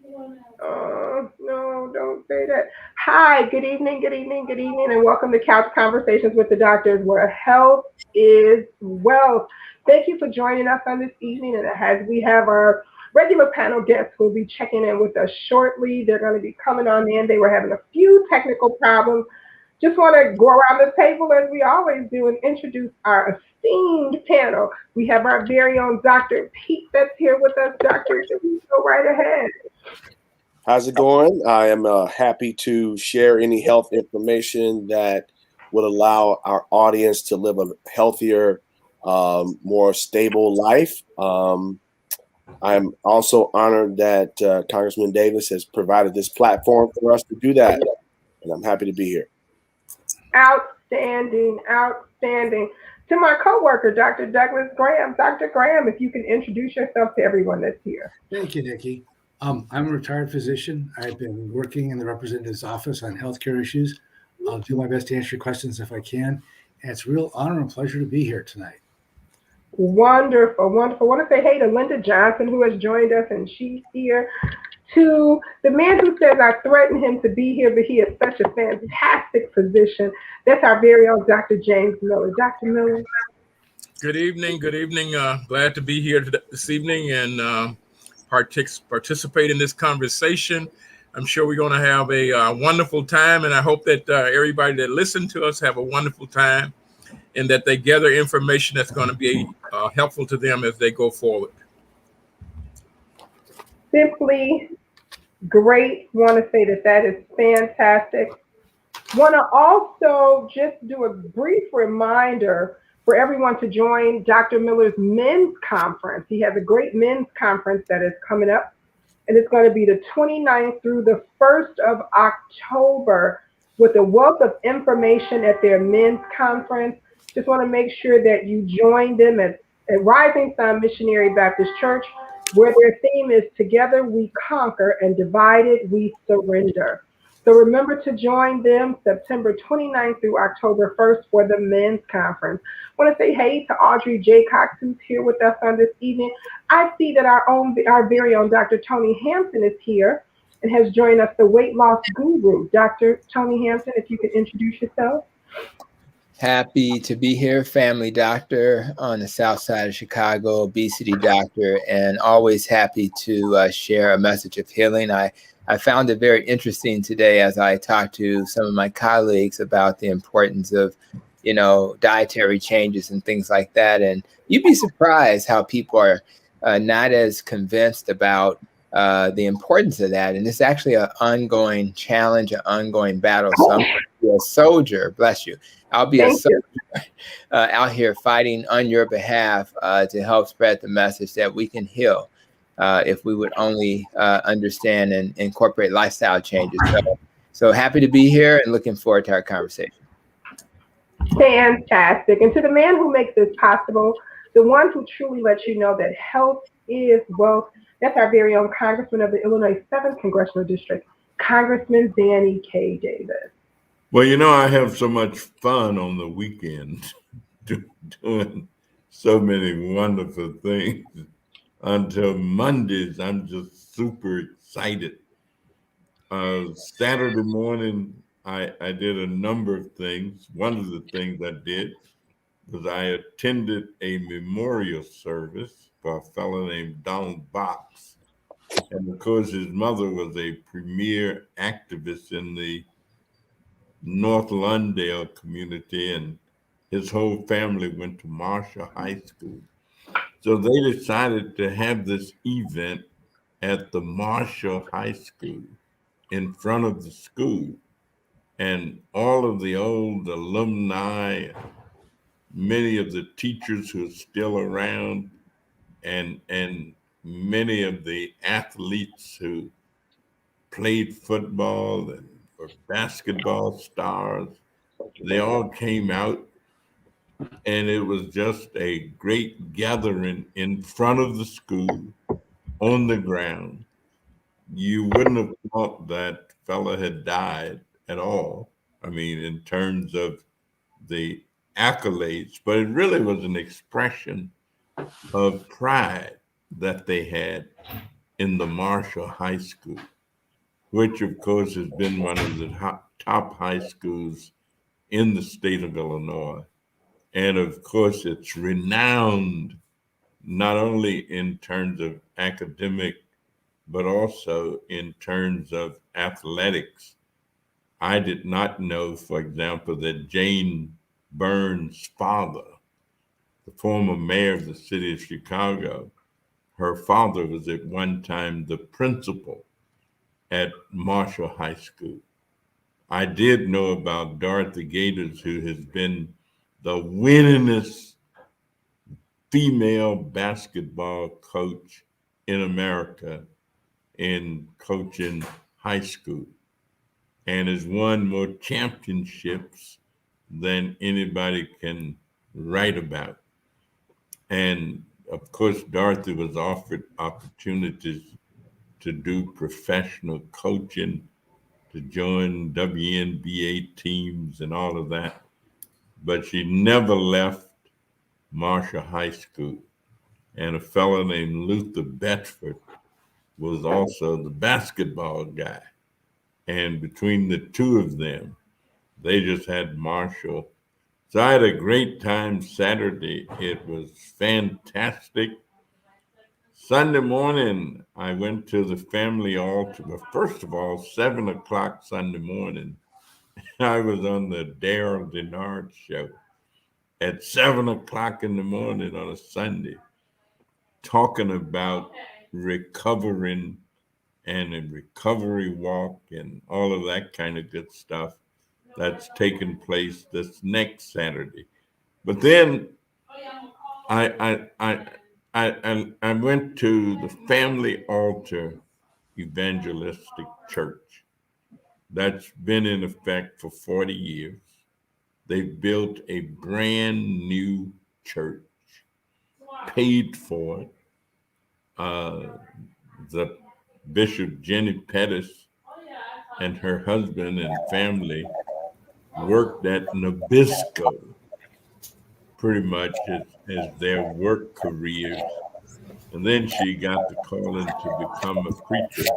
No, don't say that. Hi, good evening, and welcome to Couch Conversations with the Doctors, where health is wealth. Thank you for joining us on this evening, and as we have our regular panel guests who will be checking in with us shortly. They're going to be coming on in. They were having a few technical problems. Just want to go around the table as we always do and introduce our esteemed panel. We have our very own Dr. Pete that's here with us. Doctor, go right ahead. How's it going? I am happy to share any health information that would allow our audience to live a healthier, more stable life. I'm also honored that Congressman Davis has provided this platform for us to do that, and I'm happy to be here. Outstanding, outstanding. To my coworker, Dr. Douglas Graham. Dr. Graham, if you can introduce yourself to everyone that's here. Thank you, Nikki. I'm a retired physician. I've been working in the representative's office on healthcare issues. I'll do my best to answer your questions if I can. And it's a real honor and pleasure to be here tonight. Wonderful, wonderful. I want to say hey to Linda Johnson, who has joined us, and she's here. To the man who says I threatened him to be here, but he is such a fantastic physician. That's our very own Dr. James Miller. Dr. Miller. Good evening. Good evening. Glad to be here this evening and participate in this conversation. I'm sure we're going to have a wonderful time, and I hope that everybody that listens to us have a wonderful time and that they gather information that's going to be helpful to them as they go forward. Simply great. Want to say that that is fantastic. Want to also just do a brief reminder for everyone to join Dr. Miller's men's conference. He has a great men's conference that is coming up, and it's going to be the 29th through the 1st of October with a wealth of information at their men's conference. Just want to make sure that you join them at Rising Sun Missionary Baptist Church, where their theme is Together We Conquer and Divided We Surrender. So remember to join them September 29th through October 1st for the men's conference. I want to say hey to Audrey J. Cox, who's here with us on this evening. I see that our very own Dr. Tony Hampton is here and has joined us, the weight loss guru. Dr. Tony Hampton, if you could introduce yourself. Happy to be here, family doctor on the south side of Chicago, obesity doctor, and always happy to share a message of healing. I found it very interesting today as I talked to some of my colleagues about the importance of, dietary changes and things like that. And you'd be surprised how people are not as convinced about the importance of that. And it's actually an ongoing challenge, an ongoing battle. So I'm a soldier, bless you. I'll be a soldier out here fighting on your behalf to help spread the message that we can heal if we would only understand and incorporate lifestyle changes. So happy to be here and looking forward to our conversation. Fantastic. And to the man who makes this possible, the one who truly lets you know that health is wealth, that's our very own Congressman of the Illinois 7th Congressional District, Congressman Danny K. Davis. Well, I have so much fun on the weekend doing so many wonderful things. Until Mondays, I'm just super excited. Saturday morning, I did a number of things. One of the things I did was I attended a memorial service for a fellow named Donald Box. And of course, his mother was a premier activist in the North Lawndale community, and his whole family went to Marshall High School. So they decided to have this event at the Marshall High School in front of the school. And all of the old alumni, many of the teachers who are still around, and many of the athletes who played football and were basketball stars, they all came out, and it was just a great gathering in front of the school on the ground. You wouldn't have thought that fella had died at all. I mean, in terms of the accolades, but it really was an expression of pride that they had in the Marshall High School, which of course has been one of the top high schools in the state of Illinois. And of course, it's renowned not only in terms of academic, but also in terms of athletics. I did not know, for example, that Jane Burns' father, the former mayor of the city of Chicago, her father was at one time the principal at Marshall High School. I did know about Dorothy Gators, who has been the winningest female basketball coach in America in coaching high school, and has won more championships than anybody can write about. And of course, Dorothy was offered opportunities to do professional coaching, to join WNBA teams and all of that. But she never left Marshall High School. And a fellow named Luther Bedford was also the basketball guy. And between the two of them, they just had Marshall. So I had a great time Saturday. It was fantastic. Sunday morning, I went to the family altar. Well, first of all, 7 o'clock Sunday morning, I was on the Daryl Denard show at 7 o'clock in the morning on a Sunday, talking about recovering and a recovery walk and all of that kind of good stuff that's taking place this next Saturday. But then I went to the Family Altar Evangelistic Church. That's been in effect for 40 years. They've built a brand new church, paid for it. The Bishop Jenny Pettis and her husband and family worked at Nabisco pretty much as their work careers. And then she got the calling to become a preacher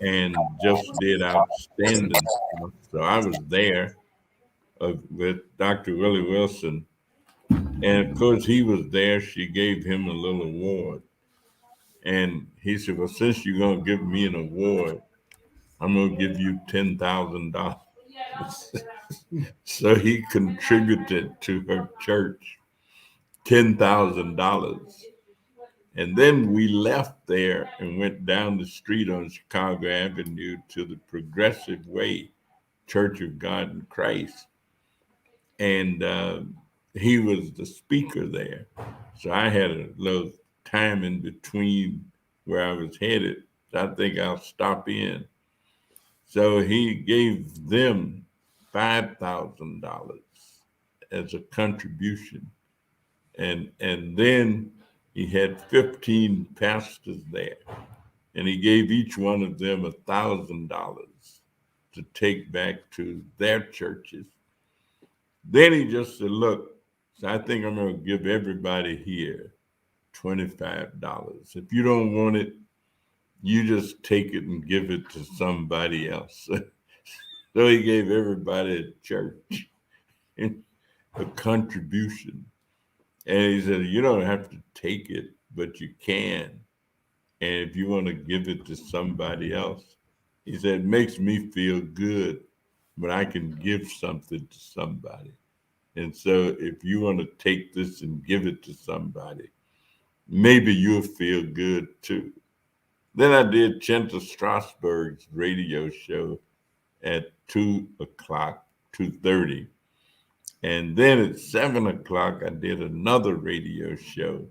and just did outstanding stuff. So I was there with Dr. Willie Wilson. And of course, he was there. She gave him a little award. And he said, well, since you're going to give me an award, I'm going to give you $10,000. So he contributed to her church $10,000. And then we left there and went down the street on Chicago Avenue to the Progressive Way Church of God in Christ. And he was the speaker there. So I had a little time in between where I was headed. So I think I'll stop in. So he gave them $5,000 as a contribution. And then he had 15 pastors there, and he gave each one of them $1,000 to take back to their churches. Then he just said, look, so I think I'm going to give everybody here $25. If you don't want it, you just take it and give it to somebody else. So he gave everybody at church a contribution. And he said, you don't have to take it, but you can. And if you want to give it to somebody else, he said, it makes me feel good, but I can give something to somebody. And so if you want to take this and give it to somebody, maybe you'll feel good too. Then I did Chenta Strasberg's radio show at 2:00, 2:30. And then at 7:00, I did another radio show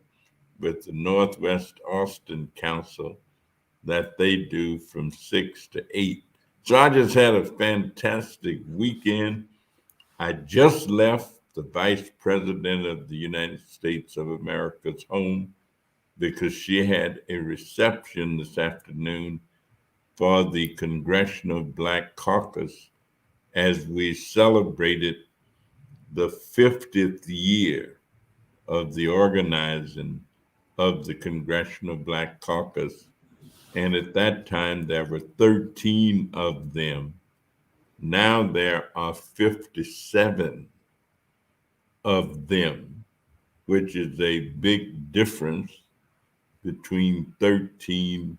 with the Northwest Austin Council that they do from 6 to 8. So I just had a fantastic weekend. I just left the Vice President of the United States of America's home because she had a reception this afternoon for the Congressional Black Caucus as we celebrated the 50th year of the organizing of the Congressional Black Caucus And at that time, there were 13 of them. Now there are 57 of them, which is a big difference between 13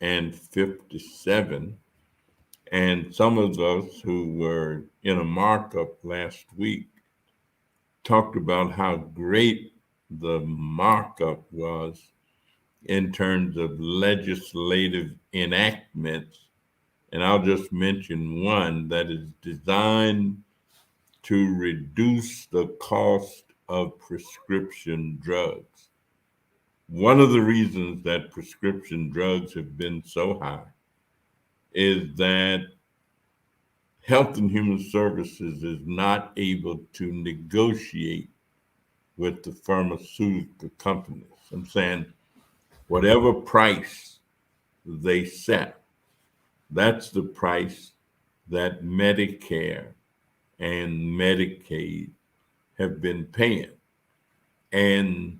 and 57. And some of us who were in a markup last week talked about how great the markup was in terms of legislative enactments. And I'll just mention one that is designed to reduce the cost of prescription drugs. One of the reasons that prescription drugs have been so high is that Health and Human Services is not able to negotiate with the pharmaceutical companies. I'm saying whatever price they set, that's the price that Medicare and Medicaid have been paying. And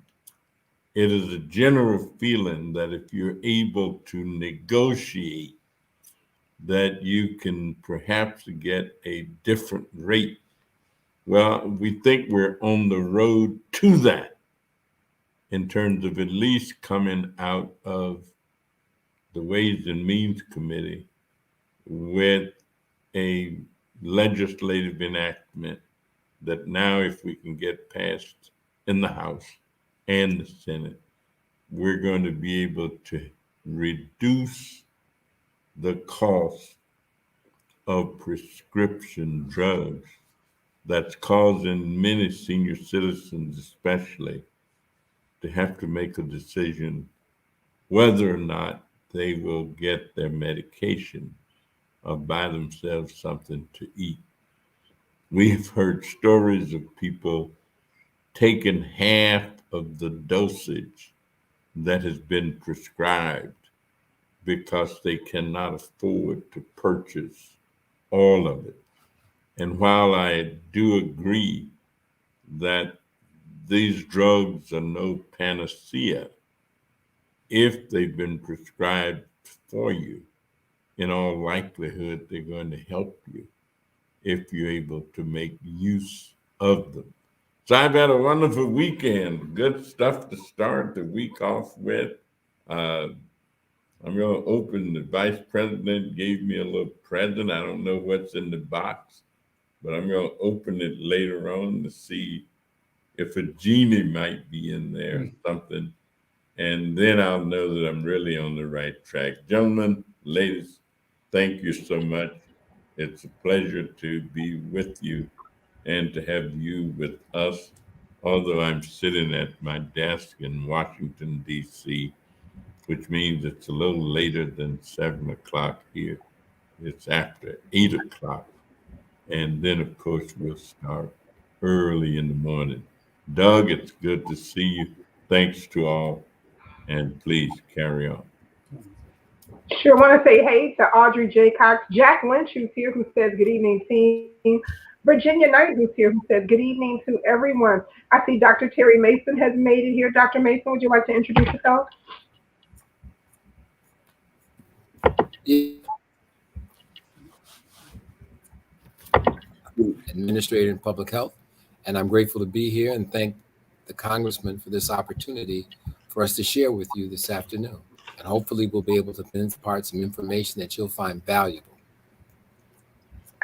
it is a general feeling that if you're able to negotiate, that you can perhaps get a different rate. Well, we think we're on the road to that in terms of at least coming out of the Ways and Means Committee with a legislative enactment that now, if we can get passed in the House and the Senate, we're going to be able to reduce the cost of prescription drugs that's causing many senior citizens, especially, to have to make a decision whether or not they will get their medication or buy themselves something to eat. We've heard stories of people taking half of the dosage that has been prescribed because they cannot afford to purchase all of it. And while I do agree that these drugs are no panacea, if they've been prescribed for you, in all likelihood, they're going to help you if you're able to make use of them. So I've had a wonderful weekend. Good stuff to start the week off with. I'm going to open. The vice president gave me a little present. I don't know what's in the box, but I'm going to open it later on to see if a genie might be in there or something. And then I'll know that I'm really on the right track. Gentlemen, ladies, thank you so much. It's a pleasure to be with you and to have you with us. Although I'm sitting at my desk in Washington, D.C., which means it's a little later than 7 o'clock here. It's after 8 o'clock. And then, of course, we'll start early in the morning. Doug, it's good to see you. Thanks to all. And please carry on. Sure want to say hey to Audrey J. Cox, Jack Lynch, who's here, who says good evening, team. Virginia Knight, who's here, who says good evening to everyone. I see Dr. Terry Mason has made it here. Dr. Mason, would you like to introduce yourself? Administrator in public health, and I'm grateful to be here and thank the congressman for this opportunity for us to share with you this afternoon. And hopefully we'll be able to impart some information that you'll find valuable.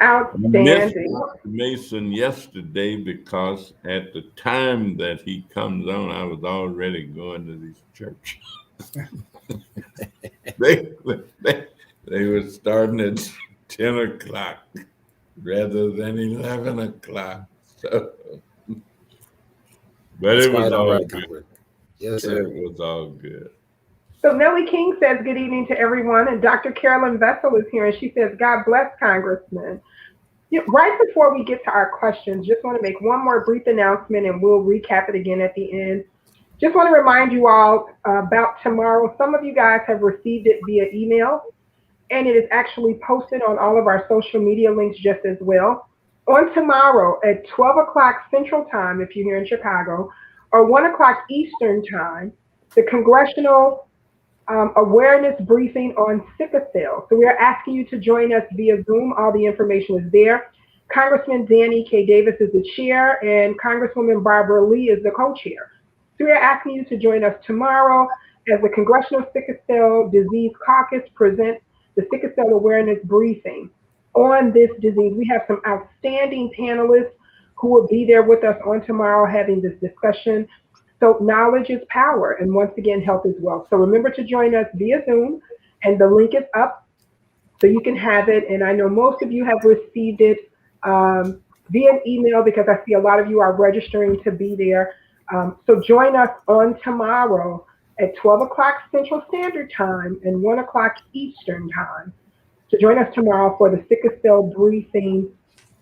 Outstanding. Dr. Mason yesterday because at the time that he comes on, I was already going to these churches. they were starting at 10 o'clock rather than 11 o'clock. So, but it was all good. Yes, sir. It was all good. So Nellie King says good evening to everyone, and Dr. Carolyn Vessel is here, and she says, God bless, Congressman. Right before we get to our questions, just want to make one more brief announcement, and we'll recap it again at the end. Just want to remind you all about tomorrow. Some of you guys have received it via email, and it is actually posted on all of our social media links just as well. On tomorrow at 12 o'clock Central Time, if you're here in Chicago, or 1 o'clock Eastern Time, the Congressional awareness briefing on sickle cell. So we are asking you to join us via Zoom. All the information is there. Congressman Danny K. Davis is the chair, and Congresswoman Barbara Lee is the co-chair. So we are asking you to join us tomorrow as the Congressional Sickle Cell Disease Caucus presents the Sickle Cell Awareness Briefing on this disease. We have some outstanding panelists who will be there with us on tomorrow having this discussion. So knowledge is power, and once again, health is wealth. So remember to join us via Zoom, and the link is up so you can have it. And I know most of you have received it via email because I see a lot of you are registering to be there. So join us on tomorrow at 12 o'clock Central Standard Time and 1 o'clock Eastern Time to join us tomorrow for the Sickle Cell Briefing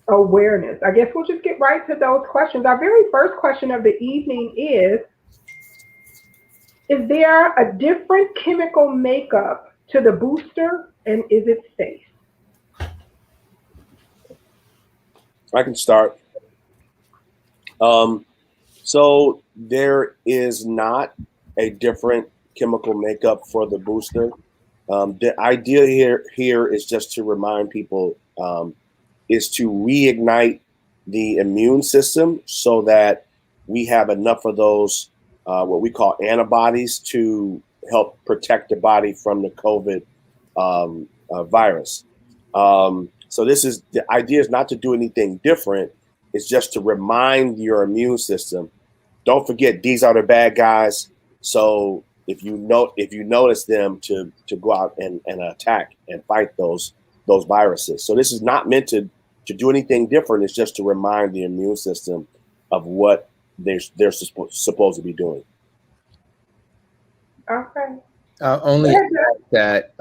Awareness. I guess we'll just get right to those questions. Our very first question of the evening is there a different chemical makeup to the booster, and is it safe? I can start. So there is not a different chemical makeup for the booster. The idea here is just to remind people is to reignite the immune system so that we have enough of those what we call antibodies to help protect the body from the COVID virus. So the idea is not to do anything different. It's just to remind your immune system. Don't forget, these are the bad guys. So if you notice them, to go out and attack and fight those viruses. So this is not meant to do anything different. It's just to remind the immune system of what they're supposed to be doing. Okay. Only that,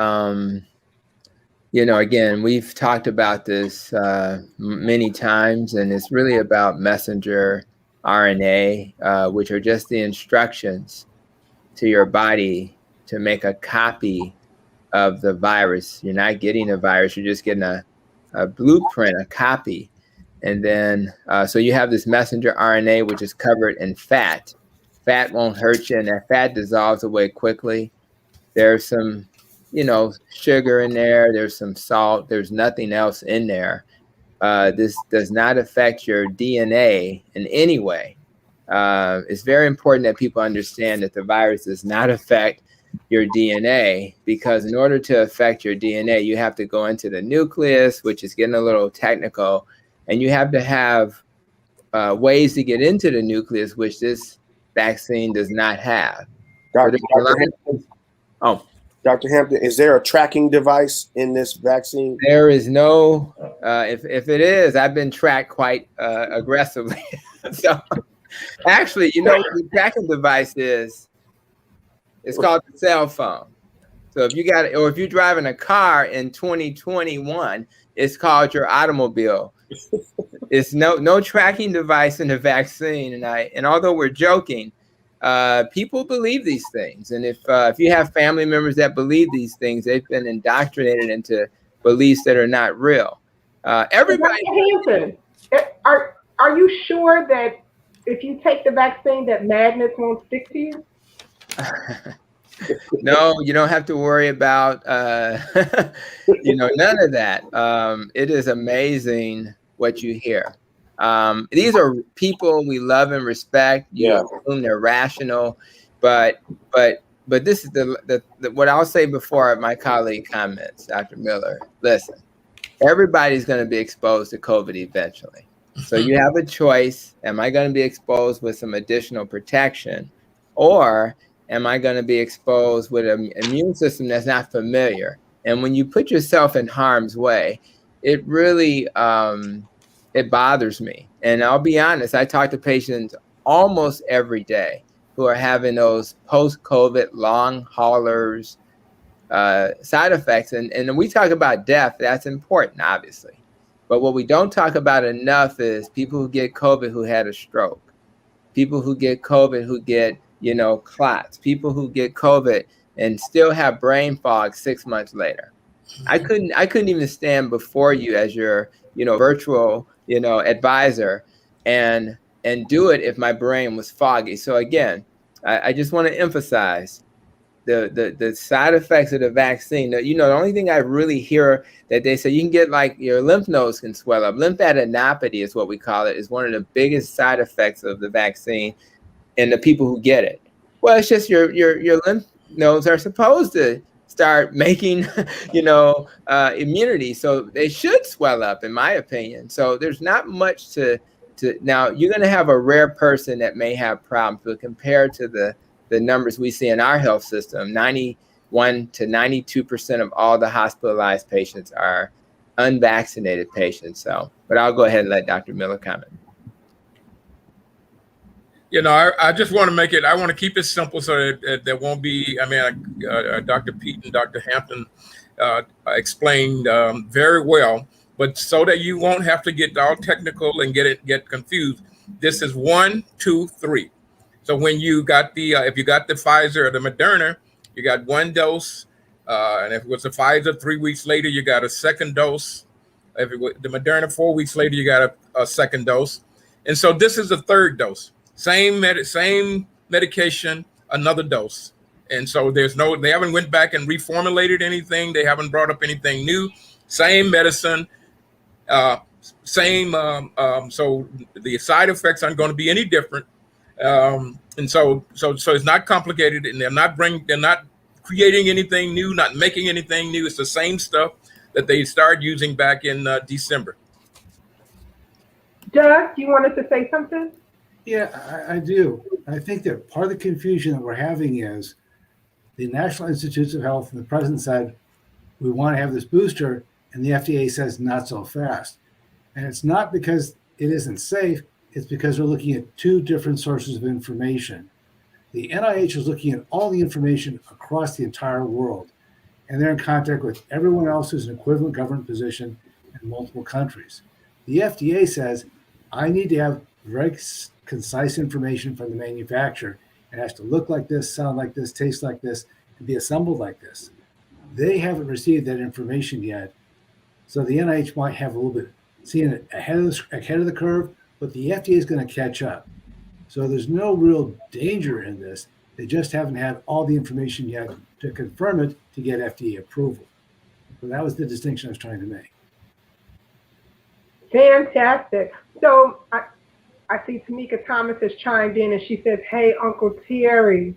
again, we've talked about this many times, and it's really about messenger RNA, which are just the instructions to your body to make a copy of the virus. You're not getting a virus, you're just getting a blueprint, a copy. And then, so you have this messenger RNA, which is covered in fat. Fat won't hurt you, and that fat dissolves away quickly. There's some, sugar in there. There's some salt. There's nothing else in there. This does not affect your DNA in any way. It's very important that people understand that the virus does not affect your DNA, because in order to affect your DNA, you have to go into the nucleus, which is getting a little technical, and you have to have ways to get into the nucleus, which this vaccine does not have. Dr. Hampton, is there a tracking device in this vaccine? There is no, if it is, I've been tracked quite aggressively. So actually, what the tracking device is? It's called the cell phone. So if you're driving a car in 2021, it's called your automobile. It's no tracking device in the vaccine. And although we're joking, people believe these things. And if you have family members that believe these things, they've been indoctrinated into beliefs that are not real. Everybody. Hanson, are you sure that if you take the vaccine that magnets won't stick to you? No, you don't have to worry about none of that. It is amazing what you hear. These are people we love and respect. You assume they're rational, but this is the what I'll say before my colleague comments, Dr. Miller. Listen, everybody's going to be exposed to COVID eventually. So you have a choice. Am I going to be exposed with some additional protection, or am I going to be exposed with an immune system that's not familiar? And when you put yourself in harm's way, it really it bothers me. And I'll be honest, I talk to patients almost every day who are having those post-COVID long haulers, side effects. And we talk about death. That's important, obviously. But what we don't talk about enough is people who get COVID who had a stroke, people who get COVID who get, clots, people who get COVID and still have brain fog 6 months later. I couldn't even stand before you as your, virtual, advisor and do it if my brain was foggy. So again, I just want to emphasize, the side effects of the vaccine. The only thing I really hear that they say you can get, like, your lymph nodes can swell up. Lymphadenopathy is what we call it. Is one of the biggest side effects of the vaccine in the people who get it. Well, it's just your lymph nodes are supposed to start making, immunity, so they should swell up, in my opinion. So there's not much to now. You're going to have a rare person that may have problems, but compared to the numbers we see in our health system, 91 to 92% of all the hospitalized patients are unvaccinated patients. So, but I'll go ahead and let Dr. Miller comment. I just want to make it, I want to keep it simple so that there won't be, Dr. Pete and Dr. Hampton explained very well, but so that you won't have to get all technical and get confused. This is 1, 2, 3. So when you got if you got the Pfizer or the Moderna, you got one dose, and if it was a Pfizer, 3 weeks later, you got a second dose. If it was the Moderna, 4 weeks later, you got a second dose. And so this is the third dose. Same medication, another dose. And so they haven't went back and reformulated anything. They haven't brought up anything new. Same medicine, so the side effects aren't going to be any different. And so it's not complicated, and they're not creating anything new, not making anything new. It's the same stuff that they started using back in December. Doug, you wanted to say something? Yeah, I do. I think that part of the confusion that we're having is the National Institutes of Health and the president said, we want to have this booster, and the FDA says not so fast. And it's not because it isn't safe, it's because we're looking at two different sources of information. The NIH is looking at all the information across the entire world, and they're in contact with everyone else who's an equivalent government position in multiple countries. The FDA says, I need to have very concise information from the manufacturer. It has to look like this, sound like this, taste like this, and be assembled like this. They haven't received that information yet. So the NIH might have a little bit seeing it ahead of the curve, but the FDA is going to catch up. So there's no real danger in this. They just haven't had all the information yet to confirm it to get FDA approval. So that was the distinction I was trying to make. Fantastic. So I see Tamika Thomas has chimed in and she says, hey, Uncle Terry.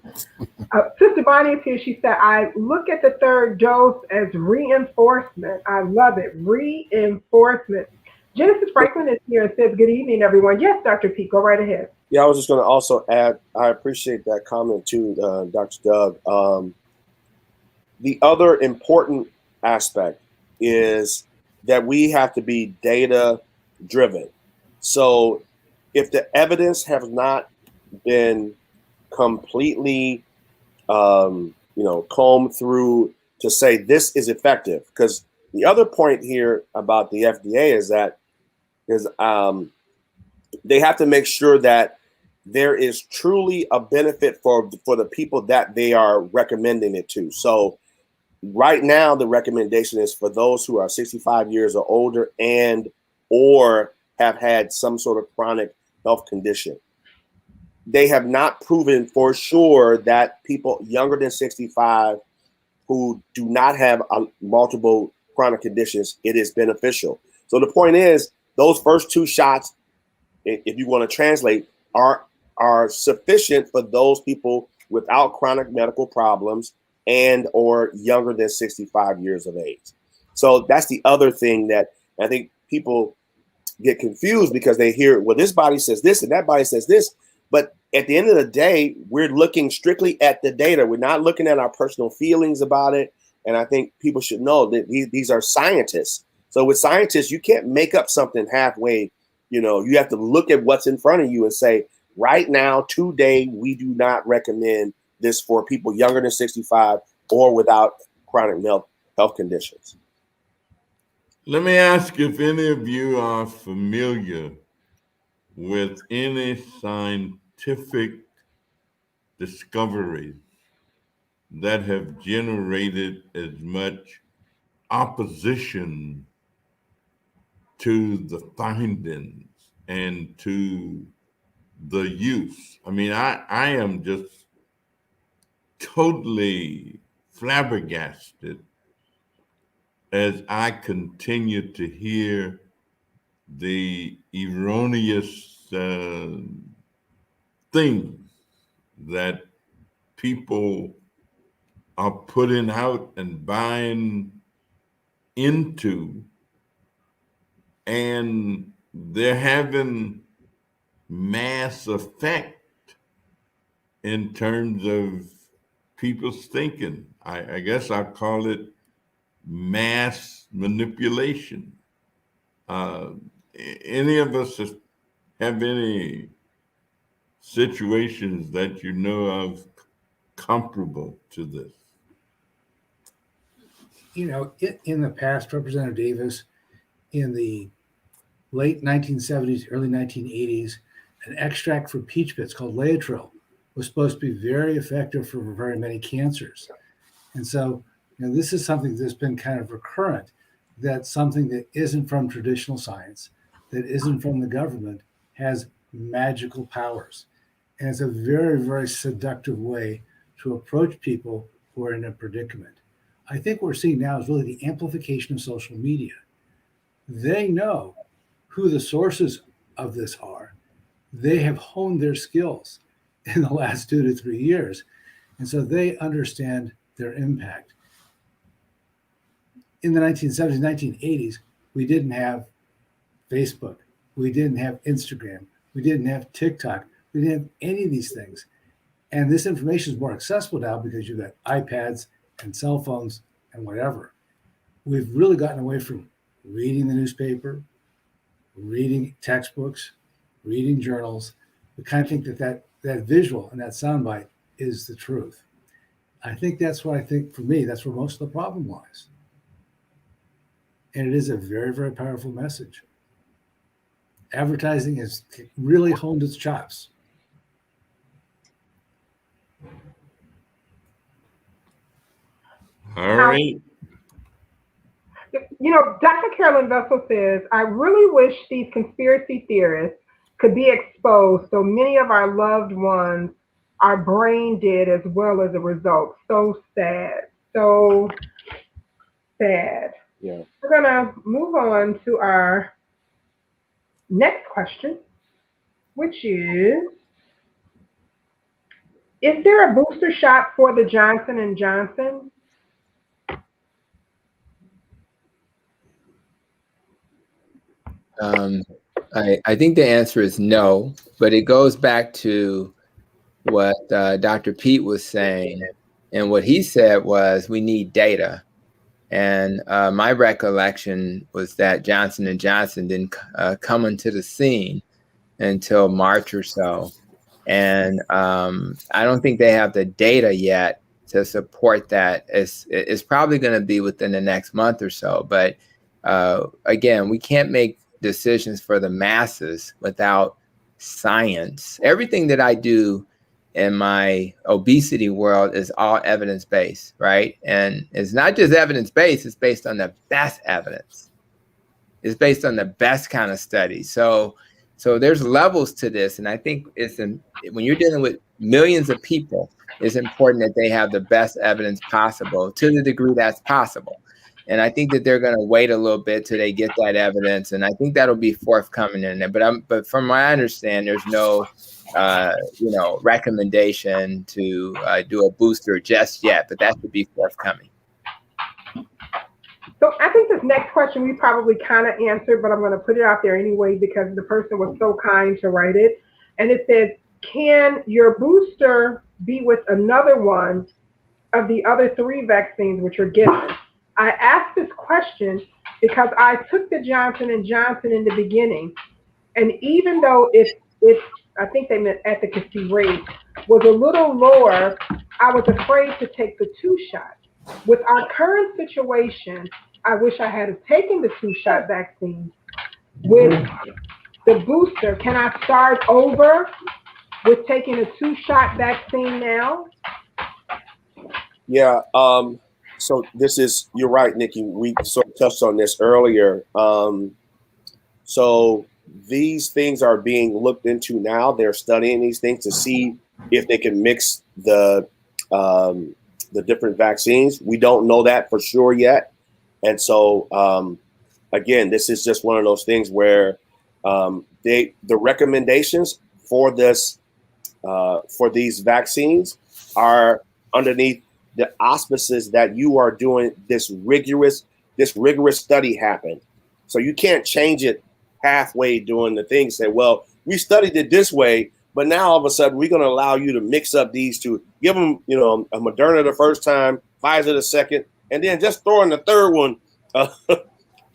Sister Bonnie is here. She said, I look at the third dose as reinforcement. I love it. Reinforcement. Genesis Franklin is here and says, good evening, everyone. Yes, Dr. Pete, go right ahead. Yeah, I was just going to also add, I appreciate that comment too, Dr. Doug. The other important aspect is that we have to be data driven. So if the evidence has not been completely, combed through to say this is effective, because the other point here about the FDA is that they have to make sure that there is truly a benefit for the people that they are recommending it to. So right now, the recommendation is for those who are 65 years or older and or have had some sort of chronic health condition. They have not proven for sure that people younger than 65 who do not have multiple chronic conditions, it is beneficial. So the point is, those first two shots, if you want to translate, are sufficient for those people without chronic medical problems and or younger than 65 years of age. So that's the other thing that I think people get confused because they hear, well, this body says this and that body says this. But at the end of the day, we're looking strictly at the data. We're not looking at our personal feelings about it. And I think people should know that these are scientists. So with scientists, you can't make up something halfway. You have to look at what's in front of you and say, right now, today, we do not recommend this for people younger than 65 or without chronic health conditions. Let me ask if any of you are familiar with any scientific discoveries that have generated as much opposition to the findings and to the use. I mean, I am just totally flabbergasted as I continue to hear the erroneous things that people are putting out and buying into, and they're having mass effect in terms of people's thinking. I guess I call it mass manipulation. Uh, any of us have any situations that you know of comparable to this? You know, in the past, Representative Davis, in the late 1970s, early 1980s, an extract for peach pits called Laetrile was supposed to be very effective for very many cancers. And so, you know, this is something that's been kind of recurrent, that something that isn't from traditional science, that isn't from the government, has magical powers. And it's a very, very seductive way to approach people who are in a predicament. I think what we're seeing now is really the amplification of social media. They know who the sources of this are. They have honed their skills in the last 2 to 3 years. And so they understand their impact. In the 1970s, 1980s, we didn't have Facebook. We didn't have Instagram. We didn't have TikTok. We didn't have any of these things. And this information is more accessible now because you've got iPads and cell phones and whatever. We've really gotten away from reading the newspaper, reading textbooks, reading journals. We kind of think that visual and that soundbite is the truth. I think that's what for me, that's where most of the problem lies. And it is a very, very powerful message. Advertising has really honed its chops. All right. You know, Dr. Carolyn Vessel says, I really wish these conspiracy theorists could be exposed so many of our loved ones are brain dead as well as a result. So sad. So sad. Yeah. We're going to move on to our next question, which is there a booster shot for the Johnson & Johnson? I think the answer is no, but it goes back to what Dr. Pete was saying. And what he said was we need data. And my recollection was that Johnson & Johnson didn't come into the scene until March or so. And I don't think they have the data yet to support that. It's probably going to be within the next month or so. But again, we can't make decisions for the masses without science. Everything that I do in my obesity world is all evidence-based, right? And it's not just evidence-based, it's based on the best evidence. It's based on the best kind of study. So there's levels to this. And I think when you're dealing with millions of people, it's important that they have the best evidence possible to the degree that's possible. And I think that they're going to wait a little bit till they get that evidence. And I think that'll be forthcoming in there. But from what I understand, there's no recommendation to do a booster just yet, but that should be forthcoming. So I think this next question we probably kind of answered, but I'm going to put it out there anyway because the person was so kind to write it. And it says, can your booster be with another one of the other 3 vaccines which are given? I asked this question because I took the Johnson & Johnson in the beginning. And even though it's I think they meant efficacy rate was a little lower, I was afraid to take the 2-shot. With our current situation, I wish I had taken the 2-shot vaccine. With the booster, can I start over with taking a 2-shot vaccine now? Yeah. So you're right, Nikki. We sort of touched on this earlier. So these things are being looked into now. They're studying these things to see if they can mix the the different vaccines. We don't know that for sure yet. And so, again, this is just one of those things where the recommendations for for these vaccines are underneath the auspices that you are doing this rigorous study happened. So you can't change it halfway doing the thing. Say, well, we studied it this way, but now all of a sudden we're going to allow you to mix up these two. Give them, a Moderna the first time, Pfizer the second, and then just throw in the third one.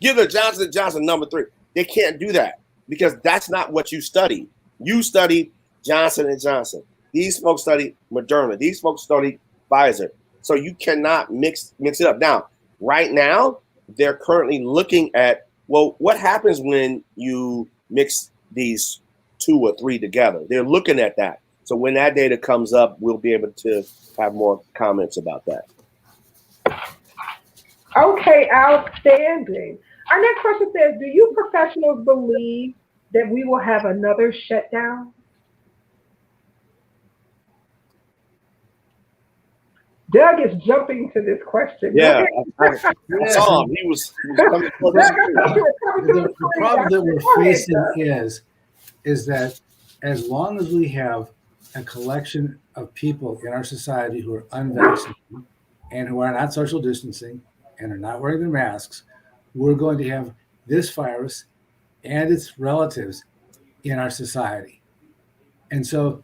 Give the Johnson & Johnson number 3. They can't do that because that's not what you studied. You studied Johnson & Johnson. These folks studied Moderna. These folks studied Pfizer. So you cannot mix it up. Now, right now, they're currently looking at, well, what happens when you mix these 2 or 3 together? They're looking at that. So when that data comes up, we'll be able to have more comments about that. Okay, outstanding. Our next question says, do you professionals believe that we will have another shutdown? Doug is jumping to this question. Yeah, I saw him. He was coming for this. The problem that we're facing is that as long as we have a collection of people in our society who are unvaccinated and who are not social distancing and are not wearing their masks, we're going to have this virus and its relatives in our society. And so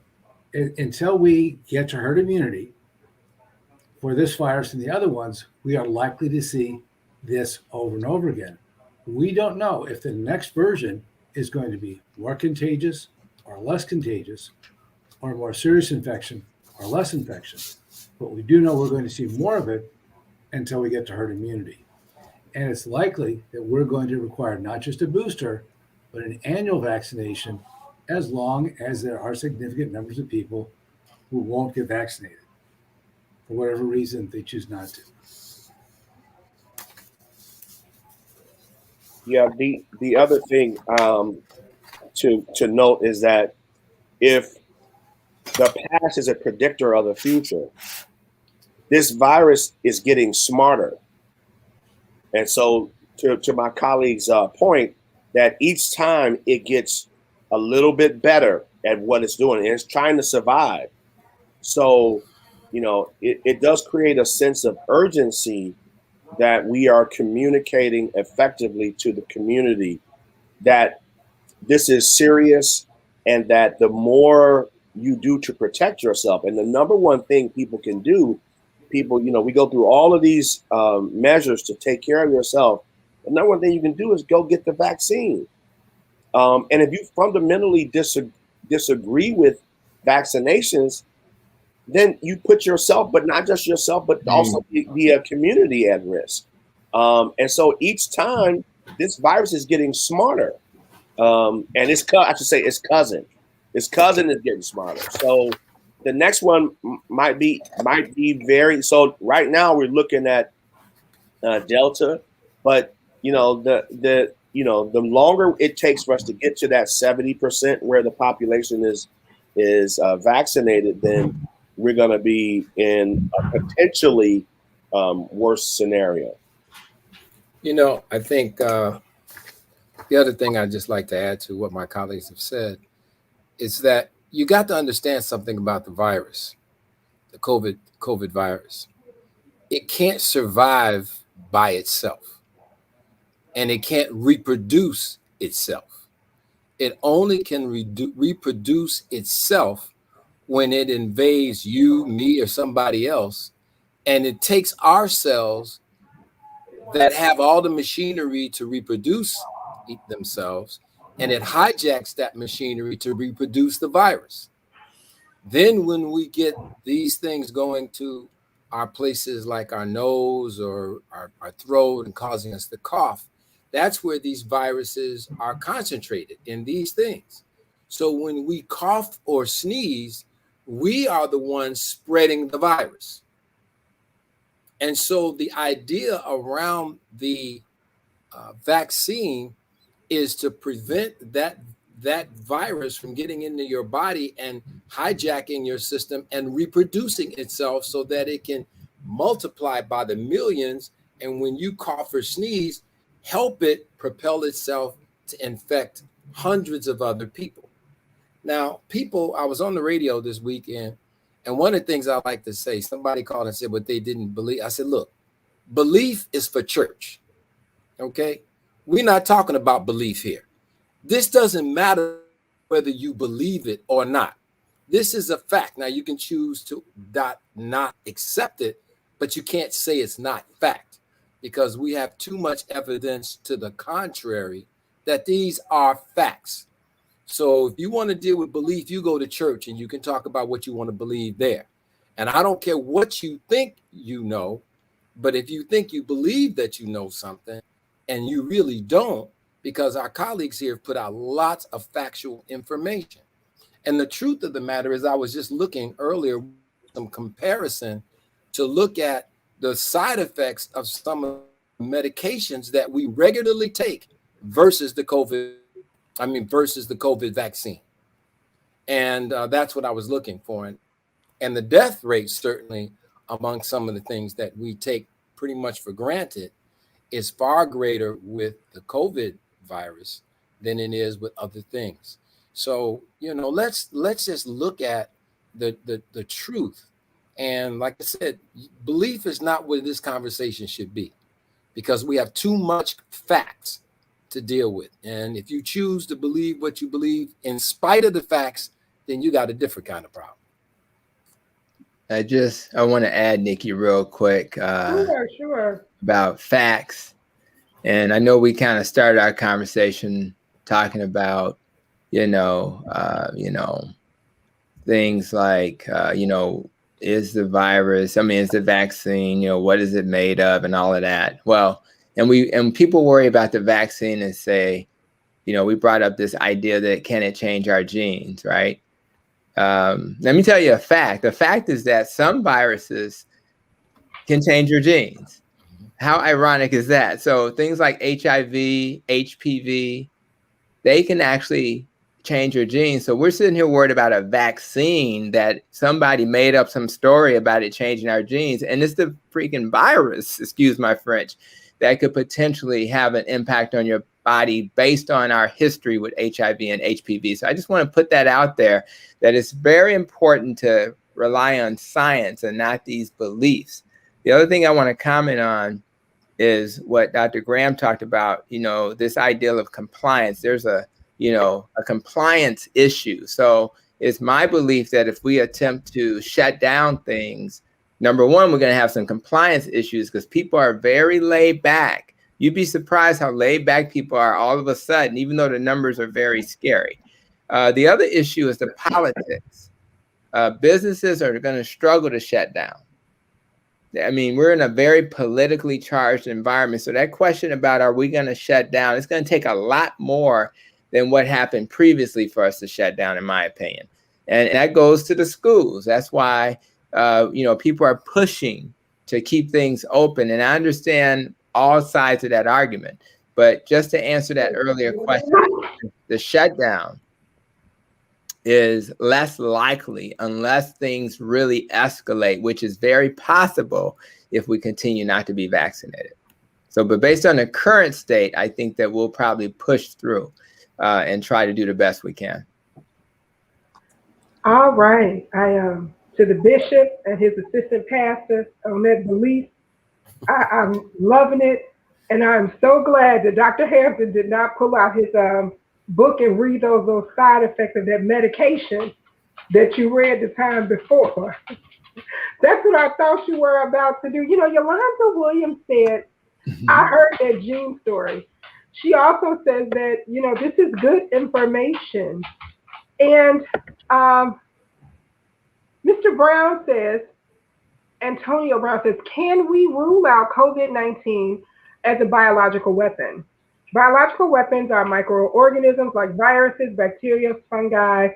until we get to herd immunity for this virus and the other ones, we are likely to see this over and over again. We don't know if the next version is going to be more contagious or less contagious, or more serious infection or less infection. But we do know we're going to see more of it until we get to herd immunity. And it's likely that we're going to require not just a booster, but an annual vaccination, as long as there are significant numbers of people who won't get vaccinated for whatever reason they choose not to. Yeah, the other thing to note is that if the past is a predictor of the future, this virus is getting smarter. And so to my colleague's point, that each time it gets a little bit better at what it's doing, and it's trying to survive. So, it does create a sense of urgency that we are communicating effectively to the community that this is serious and that the more you do to protect yourself, and the number one thing people can do, we go through all of these measures to take care of yourself. The number one thing you can do is go get the vaccine. And if you fundamentally disagree with vaccinations, then you put yourself, but not just yourself, but also the community at risk. And so each time this virus is getting smarter, and its cousin. Its cousin is getting smarter. So the next one might be very. So right now we're looking at Delta, but the longer it takes for us to get to that 70% where the population is vaccinated, then we're going to be in a potentially worse scenario. I think the other thing I'd just like to add to what my colleagues have said is that you got to understand something about the virus, the COVID virus. It can't survive by itself, and it can't reproduce itself. It only can reproduce itself when it invades you, me, or somebody else, and it takes our cells that have all the machinery to reproduce themselves, and it hijacks that machinery to reproduce the virus. Then when we get these things going to our places like our nose or our throat and causing us to cough, that's where these viruses are concentrated, in these things. So when we cough or sneeze, we are the ones spreading the virus. And so the idea around the vaccine is to prevent that virus from getting into your body and hijacking your system and reproducing itself so that it can multiply by the millions. And when you cough or sneeze, help it propel itself to infect hundreds of other people. Now, I was on the radio this weekend, and one of the things I like to say, somebody called and said what they didn't believe. I said, look, belief is for church. Okay? We're not talking about belief here. This doesn't matter whether you believe it or not. This is a fact. Now, you can choose to not accept it, but you can't say it's not fact because we have too much evidence to the contrary that these are facts. So if you want to deal with belief, you go to church and you can talk about what you want to believe there. And I don't care what you think you know, but if you think you believe that you know something and you really don't, because our colleagues here have put out lots of factual information. And the truth of the matter is I was just looking earlier, some comparison to look at the side effects of some of the medications that we regularly take versus the COVID vaccine. And that's what I was looking for. And the death rate, certainly among some of the things that we take pretty much for granted, is far greater with the COVID virus than it is with other things. So, let's just look at the truth. And like I said, belief is not what this conversation should be because we have too much facts to deal with. And if you choose to believe what you believe in spite of the facts, then you got a different kind of problem. I want to add, Nikki, real quick. Sure. About facts. And I know we kind of started our conversation talking about, things like, is the virus, is the vaccine, what is it made of and all of that. Well, and people worry about the vaccine and say, we brought up this idea that can it change our genes, right? Let me tell you a fact. The fact is that some viruses can change your genes. How ironic is that? So things like HIV, HPV, they can actually change your genes. So we're sitting here worried about a vaccine that somebody made up some story about it changing our genes. And it's the freaking virus, excuse my French, that could potentially have an impact on your body based on our history with HIV and HPV. So I just want to put that out there, that it's very important to rely on science and not these beliefs. The other thing I want to comment on is what Dr. Graham talked about, this idea of compliance. There's a compliance issue. So it's my belief that if we attempt to shut down things, number one, we're going to have some compliance issues because people are very laid back. You'd be surprised how laid back people are all of a sudden, even though the numbers are very scary. The other issue is the politics. Businesses are going to struggle to shut down. We're in a very politically charged environment. So that question about are we going to shut down, it's going to take a lot more than what happened previously for us to shut down, in my opinion. And that goes to the schools. That's why, people are pushing to keep things open. And I understand all sides of that argument. But just to answer that earlier question, the shutdown is less likely unless things really escalate, which is very possible if we continue not to be vaccinated. So, but based on the current state, I think that we'll probably push through and try to do the best we can. All right. To the bishop and his assistant pastor on that belief, I'm loving it. And I'm so glad that Dr. Hampton did not pull out his book and read those side effects of that medication that you read the time before. That's what I thought you were about to do. Yolanda Williams said, I heard that gene story. She also says that, this is good information. And Mr. Brown says, Antonio Brown says, can we rule out COVID-19 as a biological weapon? Biological weapons are microorganisms like viruses, bacteria, fungi,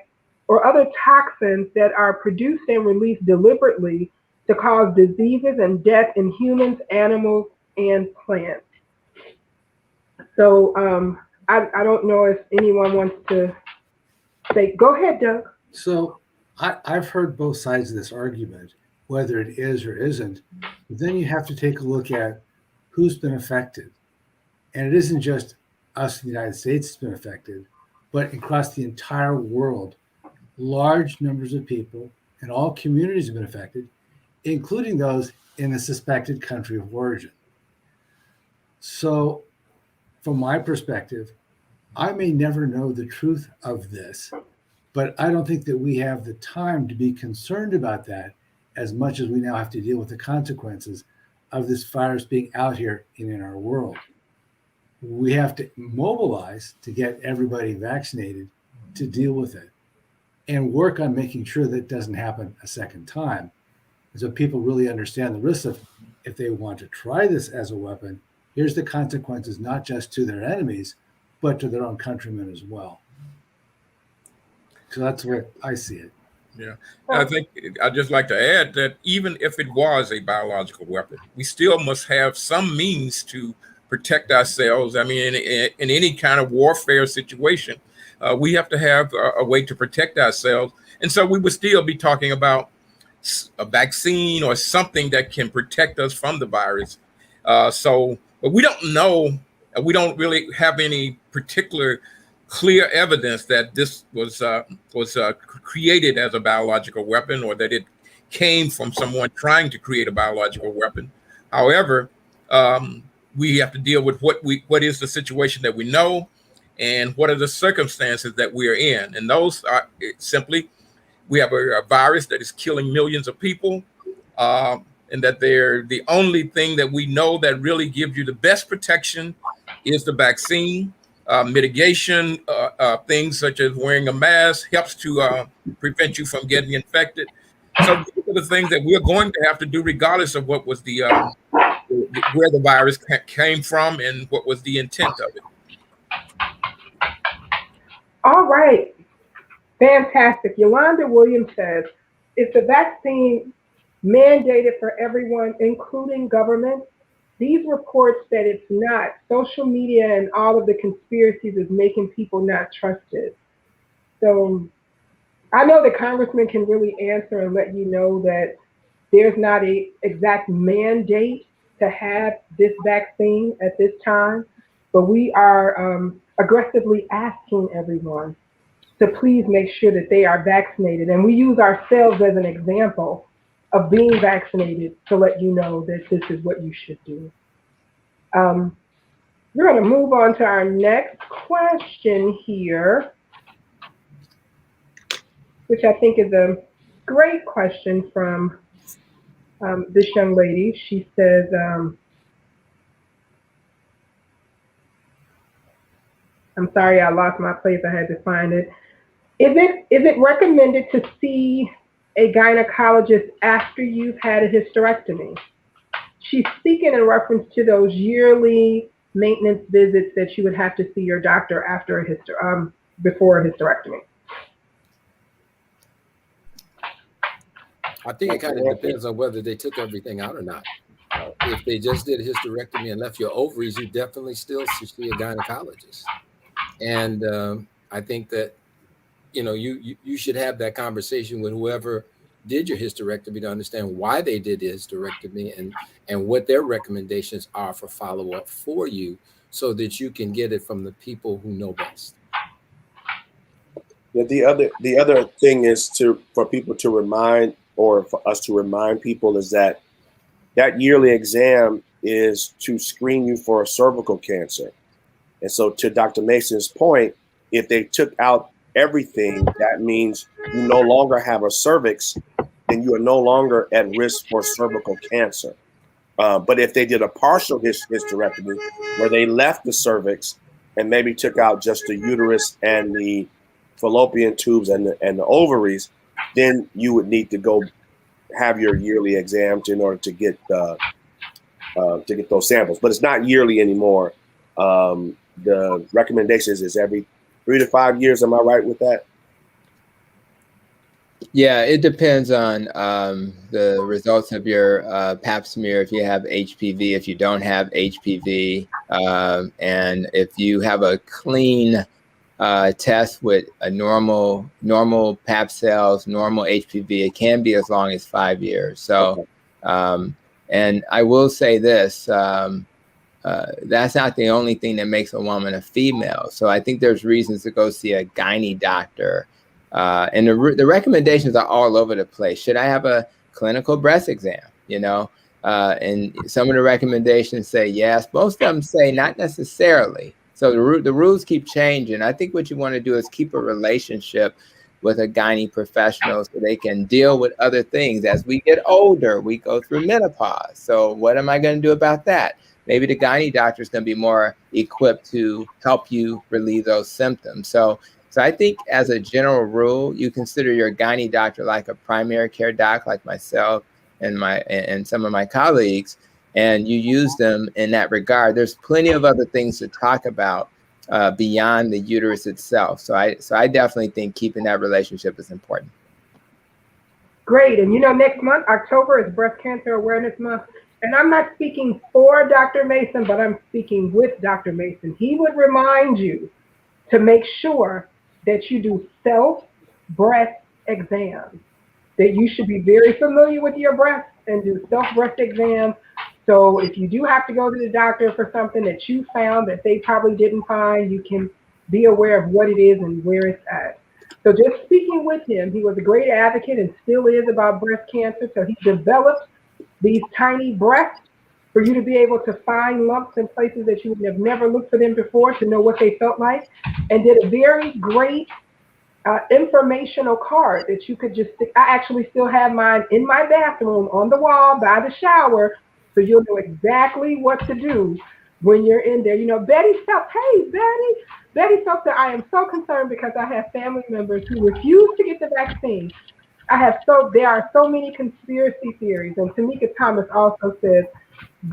or other toxins that are produced and released deliberately to cause diseases and death in humans, animals, and plants. So I don't know if anyone wants to say, go ahead, Doug. So I've heard both sides of this argument, whether it is or isn't. But then you have to take a look at who's been affected. And it isn't just us in the United States that's been affected, but across the entire world, large numbers of people in all communities have been affected, including those in the suspected country of origin. So, from my perspective, I may never know the truth of this, but I don't think that we have the time to be concerned about that as much as we now have to deal with the consequences of this virus being out here and in our world. We have to mobilize to get everybody vaccinated to deal with it and work on making sure that it doesn't happen a second time. So people really understand the risks of, if they want to try this as a weapon, here's the consequences, not just to their enemies, but to their own countrymen as well. So that's the way I see it. Yeah, I think I'd just like to add that even if it was a biological weapon, we still must have some means to protect ourselves. I mean, in any kind of warfare situation, we have to have a way to protect ourselves. And so we would still be talking about a vaccine or something that can protect us from the virus. But we don't know, we don't really have any particular clear evidence that this was created as a biological weapon, or that it came from someone trying to create a biological weapon. However, we have to deal with what is the situation that we know, and what are the circumstances that we are in. And those are simply, we have a virus that is killing millions of people, and that they're the only thing that we know that really gives you the best protection is the vaccine. Mitigation, things such as wearing a mask helps to prevent you from getting infected. So these are the things that we're going to have to do, regardless of what was where the virus came from and what was the intent of it. All right. Fantastic. Yolanda Williams says, is the vaccine mandated for everyone, including government? These reports that it's not. Social media and all of the conspiracies is making people not trust it. So I know the congressman can really answer and let you know that there's not a exact mandate to have this vaccine at this time, but we are aggressively asking everyone to please make sure that they are vaccinated. And we use ourselves as an example of being vaccinated to let you know that this is what you should do. We're going to move on to our next question here, which I think is a great question from this young lady. She says, I'm sorry, I lost my place. I had to find it. Is it recommended to see a gynecologist after you've had a hysterectomy? She's speaking in reference to those yearly maintenance visits that you would have to see your doctor after before a hysterectomy. I think it kind of depends on whether they took everything out or not. If they just did a hysterectomy and left your ovaries, you definitely still should see a gynecologist. And I think that, you should have that conversation with whoever did your hysterectomy to understand why they did the hysterectomy and what their recommendations are for follow-up for you, so that you can get it from the people who know best. Yeah, the other thing is for people to remind, or for us to remind people, is that yearly exam is to screen you for cervical cancer. And so, to Dr. Mason's point, if they took out everything, that means you no longer have a cervix, then you are no longer at risk for cervical cancer. But if they did a partial hysterectomy where they left the cervix and maybe took out just the uterus and the fallopian tubes and the ovaries, then you would need to go have your yearly exams in order to get those samples. But it's not yearly anymore. The recommendations is every 3 to 5 years. Am I right with that? Yeah, it depends on the results of your pap smear, if you have HPV, if you don't have HPV, and if you have a clean test with a normal Pap cells, normal HPV. It can be as long as 5 years. So, and I will say this, that's not the only thing that makes a woman a female. So I think there's reasons to go see a gynae doctor. And the recommendations are all over the place. Should I have a clinical breast exam? You know, and some of the recommendations say yes. Most of them say not necessarily. So the rules keep changing. I think what you want to do is keep a relationship with a gynae professional so they can deal with other things. As we get older, we go through menopause. So what am I going to do about that? Maybe the gynae doctor is going to be more equipped to help you relieve those symptoms. So I think as a general rule, you consider your gynae doctor like a primary care doc, like myself and some of my colleagues, and you use them in that regard. There's plenty of other things to talk about beyond the uterus itself. So I definitely think keeping that relationship is important. Great. And next month, October, is Breast Cancer Awareness Month. And I'm not speaking for Dr. Mason, but I'm speaking with Dr. Mason. He would remind you to make sure that you do self-breast exams, that you should be very familiar with your breasts and do self-breast exams. So if you do have to go to the doctor for something that you found that they probably didn't find, you can be aware of what it is and where it's at. So just speaking with him, he was a great advocate and still is about breast cancer. So he developed these tiny breasts for you to be able to find lumps in places that you would have never looked for them before, to know what they felt like, and did a very great informational card that you could just stick. I actually still have mine in my bathroom on the wall by the shower, so you'll know exactly what to do when you're in there. Betty Phelps, hey, Betty Phelps said, I am so concerned because I have family members who refuse to get the vaccine. There are so many conspiracy theories. And Tamika Thomas also says,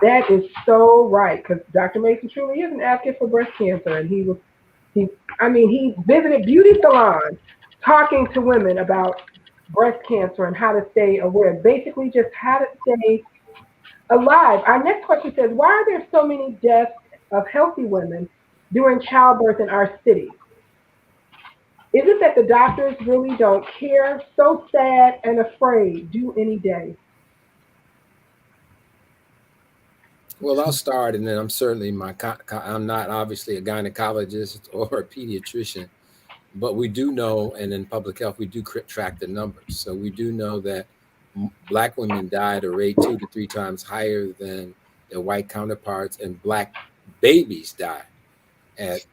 that is so right, because Dr. Mason truly is an advocate for breast cancer. And he visited beauty salons talking to women about breast cancer and how to stay aware, basically just how to stay alive. Our next question says, why are there so many deaths of healthy women during childbirth in our city? Is it that the doctors really don't care? So sad and afraid, due any day. Well, I'll start, and then I'm certainly I'm not obviously a gynecologist or a pediatrician, but we do know, and in public health, we do track the numbers. So we do know that Black women die at a rate 2 to 3 times higher than their white counterparts, and Black babies die at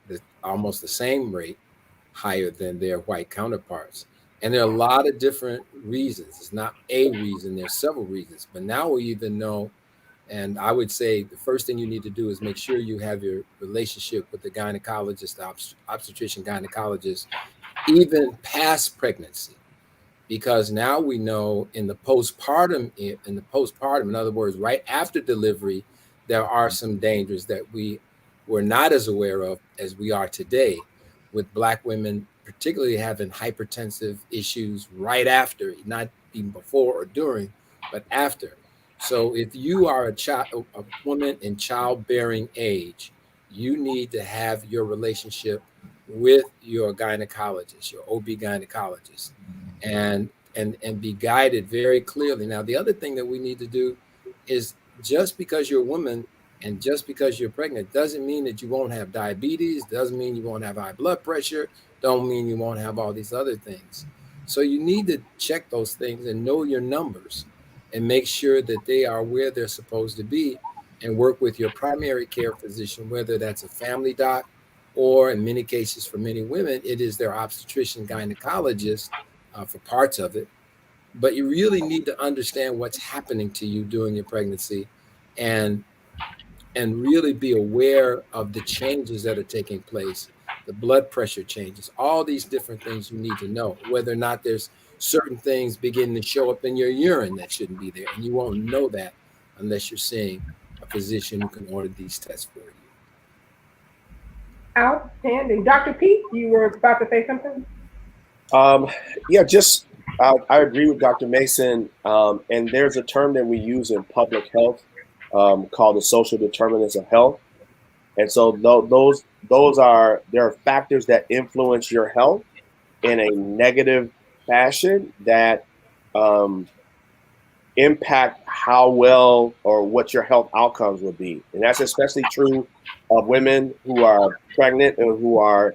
almost the same rate higher than their white counterparts. And there are a lot of different reasons. It's not a reason, there's several reasons, but now we even know. And I would say the first thing you need to do is make sure you have your relationship with the gynecologist, the obstetrician gynecologist, even past pregnancy, because now we know in the postpartum, in other words, right after delivery, there are some dangers that we were not as aware of as we are today, with Black women particularly having hypertensive issues right after, not even before or during, but after. So if you are a woman in childbearing age, you need to have your relationship with your gynecologist, your OB gynecologist, and be guided very clearly. Now, the other thing that we need to do is, just because you're a woman and just because you're pregnant doesn't mean that you won't have diabetes, doesn't mean you won't have high blood pressure, don't mean you won't have all these other things. So you need to check those things and know your numbers and make sure that they are where they're supposed to be, and work with your primary care physician, whether that's a family doc, or in many cases for many women, it is their obstetrician gynecologist for parts of it. But you really need to understand what's happening to you during your pregnancy, and really be aware of the changes that are taking place, the blood pressure changes, all these different things you need to know, whether or not there's certain things beginning to show up in your urine that shouldn't be there. And you won't know that unless you're seeing a physician who can order these tests for you. Outstanding. Dr. Pete, you were about to say something? I agree with Dr. Mason. And there's a term that we use in public health called the social determinants of health. And so there are factors that influence your health in a negative fashion that um, impact how well or what your health outcomes will be. And that's especially true of women who are pregnant and who are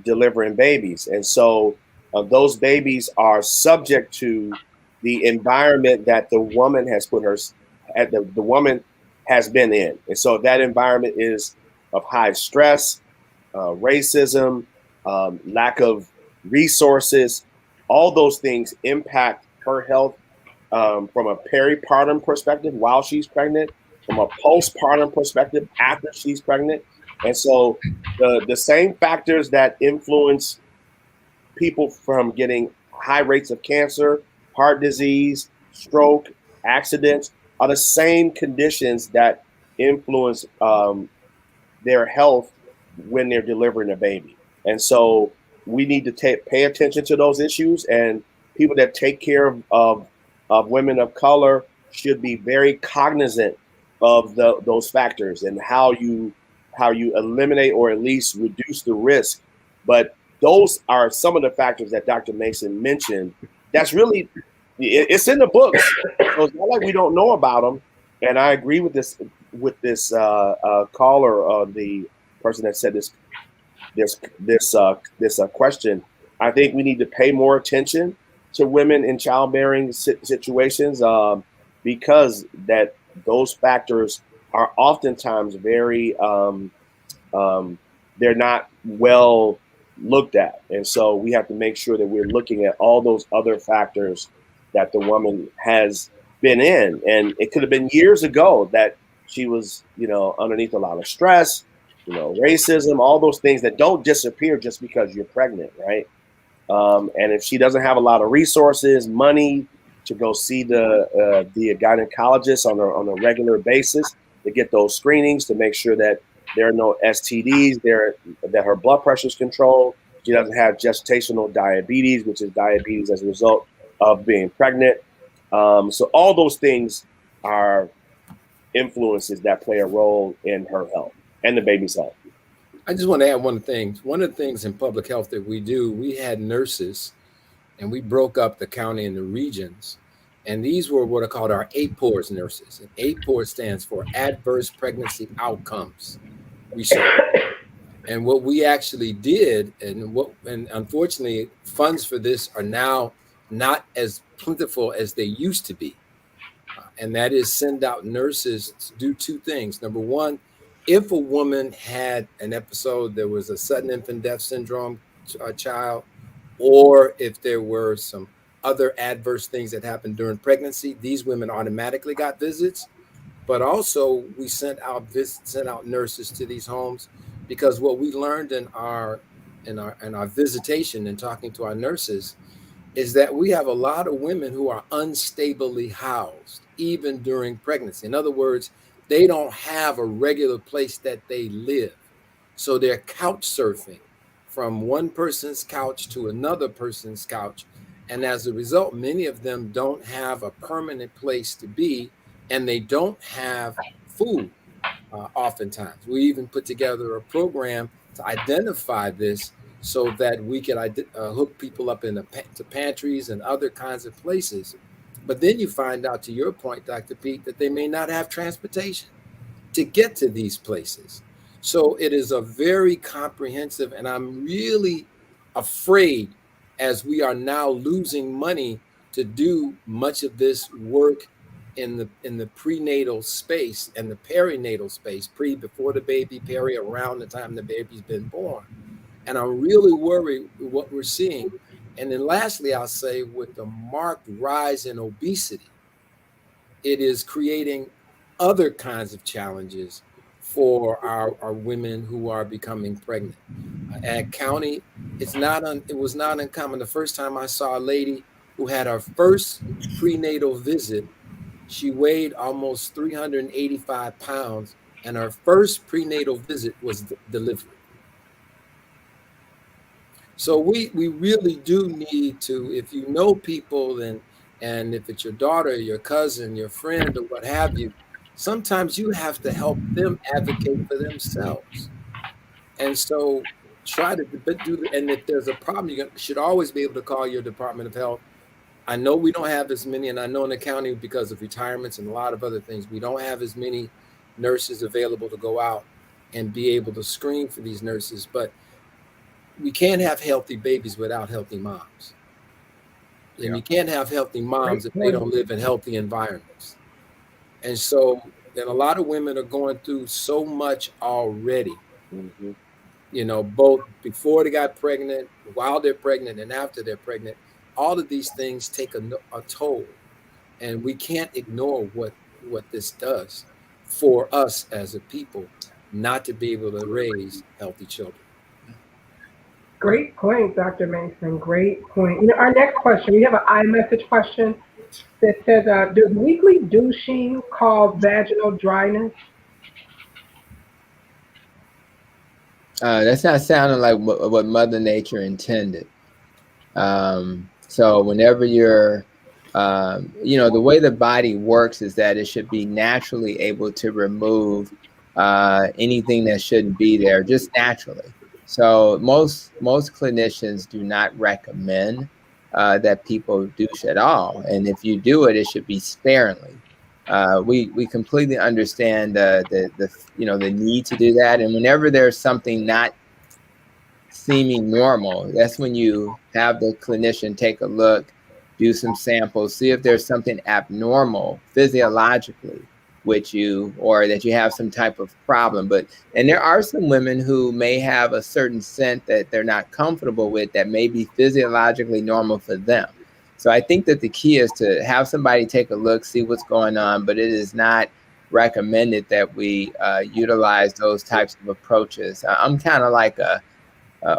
delivering babies. And so those babies are subject to the environment that the woman has put her at the woman has been in. And so that environment is of high stress, racism, lack of resources, all those things impact her health from a peripartum perspective while she's pregnant, from a postpartum perspective after she's pregnant. And so the same factors that influence people from getting high rates of cancer, heart disease, stroke, accidents are the same conditions that influence their health when they're delivering a baby. And so we need to pay attention to those issues, and people that take care of women of color should be very cognizant of those factors and how you eliminate or at least reduce the risk. But those are some of the factors that Dr. Mason mentioned. That's really it's in the books. So it's not like we don't know about them. And I agree with this caller, the person that said this question. I think we need to pay more attention to women in childbearing situations because that those factors are oftentimes very they're not well looked at, and so we have to make sure that we're looking at all those other factors that the woman has been in, and it could have been years ago that she was, underneath a lot of stress, racism, all those things that don't disappear just because you're pregnant, right? And if she doesn't have a lot of resources, money to go see the gynecologist on a regular basis to get those screenings to make sure that there are no STDs, that her blood pressure is controlled. She doesn't have gestational diabetes, which is diabetes as a result of being pregnant. So all those things are influences that play a role in her health and the baby's health. I just want to add one thing. One of the things in public health that we do, we had nurses and we broke up the county into regions. And these were what are called our APORS nurses. And APORS stands for Adverse Pregnancy Outcomes Research. And what we actually did, and unfortunately, funds for this are now not as plentiful as they used to be. And that is send out nurses to do two things. Number one, if a woman had an episode, there was a sudden infant death syndrome child, or if there were some other adverse things that happened during pregnancy, these women automatically got visits. But also we sent out nurses to these homes, because what we learned in our visitation and talking to our nurses is that we have a lot of women who are unstably housed, even during pregnancy. In other words, they don't have a regular place that they live. So they're couch surfing from one person's couch to another person's couch. And as a result, many of them don't have a permanent place to be, and they don't have food oftentimes. We even put together a program to identify this so that we could hook people up to pantries and other kinds of places. But then you find out, to your point, Dr. Pete, that they may not have transportation to get to these places. So it is a very comprehensive, and I'm really afraid, as we are now losing money to do much of this work in the prenatal space and the perinatal space, before the baby, peri around the time the baby's been born. And I'm really worried with what we're seeing. And then lastly, I'll say, with the marked rise in obesity, it is creating other kinds of challenges for our women who are becoming pregnant. At county, it was not uncommon. The first time I saw a lady who had her first prenatal visit, she weighed almost 385 pounds, and her first prenatal visit was delivery. So we really do need to, if you know people, and if it's your daughter, your cousin, your friend, or what have you, sometimes you have to help them advocate for themselves. And so try to do, and if there's a problem, you should always be able to call your Department of Health. I know we don't have as many, and I know in the county, because of retirements and a lot of other things, we don't have as many nurses available to go out and be able to screen for these nurses, but we can't have healthy babies without healthy moms. And you can't have healthy moms if they don't live in healthy environments. And so, and a lot of women are going through so much already, you know, both before they got pregnant, while they're pregnant, and after they're pregnant. All of these things take a toll, and we can't ignore what this does for us as a people, not to be able to raise healthy children. Great point, Dr. Mason. Great point. You know, our next question, we have an iMessage question that says, does weekly douching cause vaginal dryness? That's not sounding like what Mother Nature intended. So whenever you're, you know, the way the body works is that it should be naturally able to remove anything that shouldn't be there, just naturally. So most clinicians do not recommend that people douche at all, and if you do it, it should be sparingly. We completely understand the you know, the need to do that, and whenever there's something not seeming normal, that's when you have the clinician take a look, do some samples, see if there's something abnormal physiologically with you, or that you have some type of problem. And there are some women who may have a certain scent that they're not comfortable with that may be physiologically normal for them. So I think that the key is to have somebody take a look, see what's going on, but it is not recommended that we utilize those types of approaches. I'm kind of like a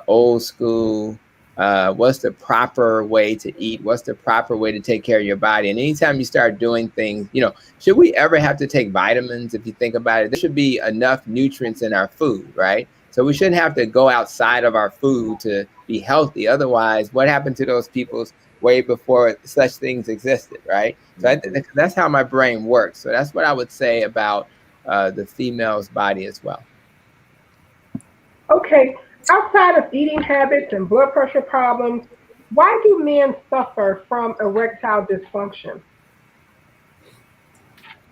old school, what's the proper way to eat? What's the proper way to take care of your body? And anytime you start doing things, you know, should we ever have to take vitamins? If you think about it, there should be enough nutrients in our food, right? So we shouldn't have to go outside of our food to be healthy. Otherwise, what happened to those people's way before such things existed, right? So I think that's how my brain works. So that's what I would say about the female's body as well. Okay, outside of eating habits and blood pressure problems, why do men suffer from erectile dysfunction?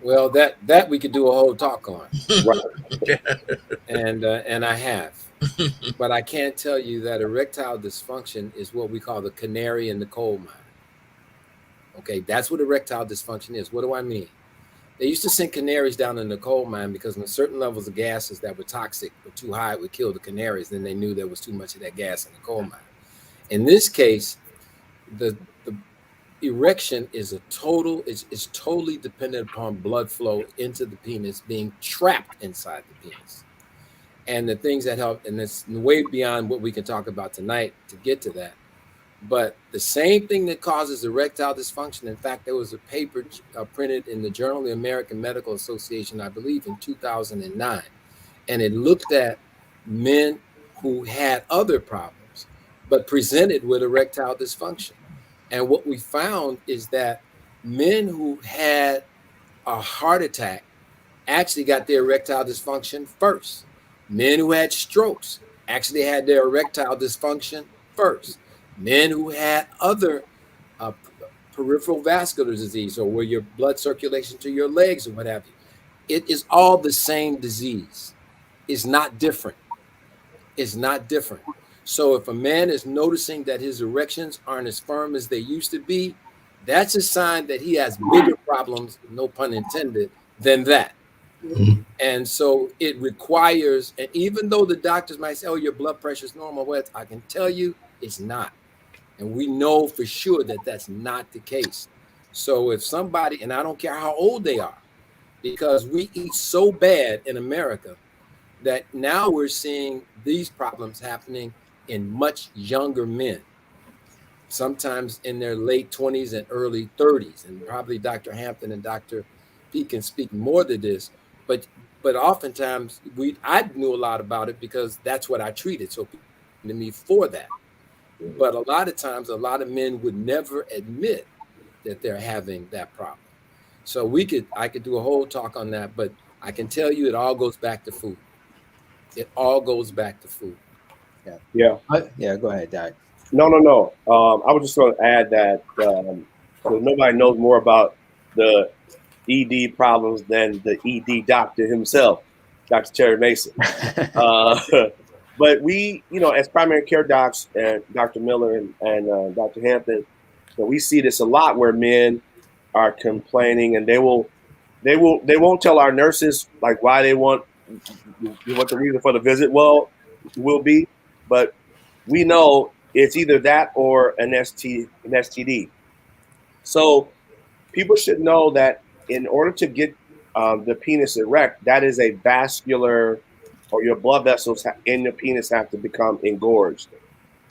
Well, that we could do a whole talk on, Right. and I have, but I can't tell you that erectile dysfunction is what we call the canary in the coal mine. Okay, that's what erectile dysfunction is. What do I mean? They used to send canaries down in the coal mine because when certain levels of gases that were toxic were too high, it would kill the canaries. Then they knew there was too much of that gas in the coal mine. In this case, the erection is it's totally dependent upon blood flow into the penis being trapped inside the penis. And the things that help, and it's way beyond what we can talk about tonight to get to that. But the same thing that causes erectile dysfunction, in fact, there was a paper printed in the Journal of the American Medical Association, I believe in 2009, and it looked at men who had other problems, but presented with erectile dysfunction. And what we found is that men who had a heart attack actually got their erectile dysfunction first. Men who had strokes actually had their erectile dysfunction first. Men who had other peripheral vascular disease, or where your blood circulation to your legs or what have you, it is all the same disease. It's not different. It's not different. So if a man is noticing that his erections aren't as firm as they used to be, that's a sign that he has bigger problems, no pun intended, than that. And so it requires, and even though the doctors might say, oh, your blood pressure is normal, well, I can tell you it's not. And we know for sure that that's not the case. So if somebody, and I don't care how old they are, because we eat so bad in America that now we're seeing these problems happening in much younger men, sometimes in their late 20s and early 30s. And probably Dr. Hampton and Dr. P can speak more to this, but oftentimes I knew a lot about it because that's what I treated. So people to me for that. But a lot of times, a lot of men would never admit that they're having that problem. So I could do a whole talk on that, but I can tell you it all goes back to food. It all goes back to food. Yeah. Yeah, go ahead, Doc. No. I was just going to add that so nobody knows more about the ED problems than the ED doctor himself, Dr. Terry Mason. But we, as primary care docs, and Dr. Miller and Dr. Hampton, we see this a lot where men are complaining, and they won't tell our nurses like why they want what the reason for the visit will be, but we know it's either that or an STD. So people should know that in order to get the penis erect, that is a vascular, or your blood vessels in the penis have to become engorged.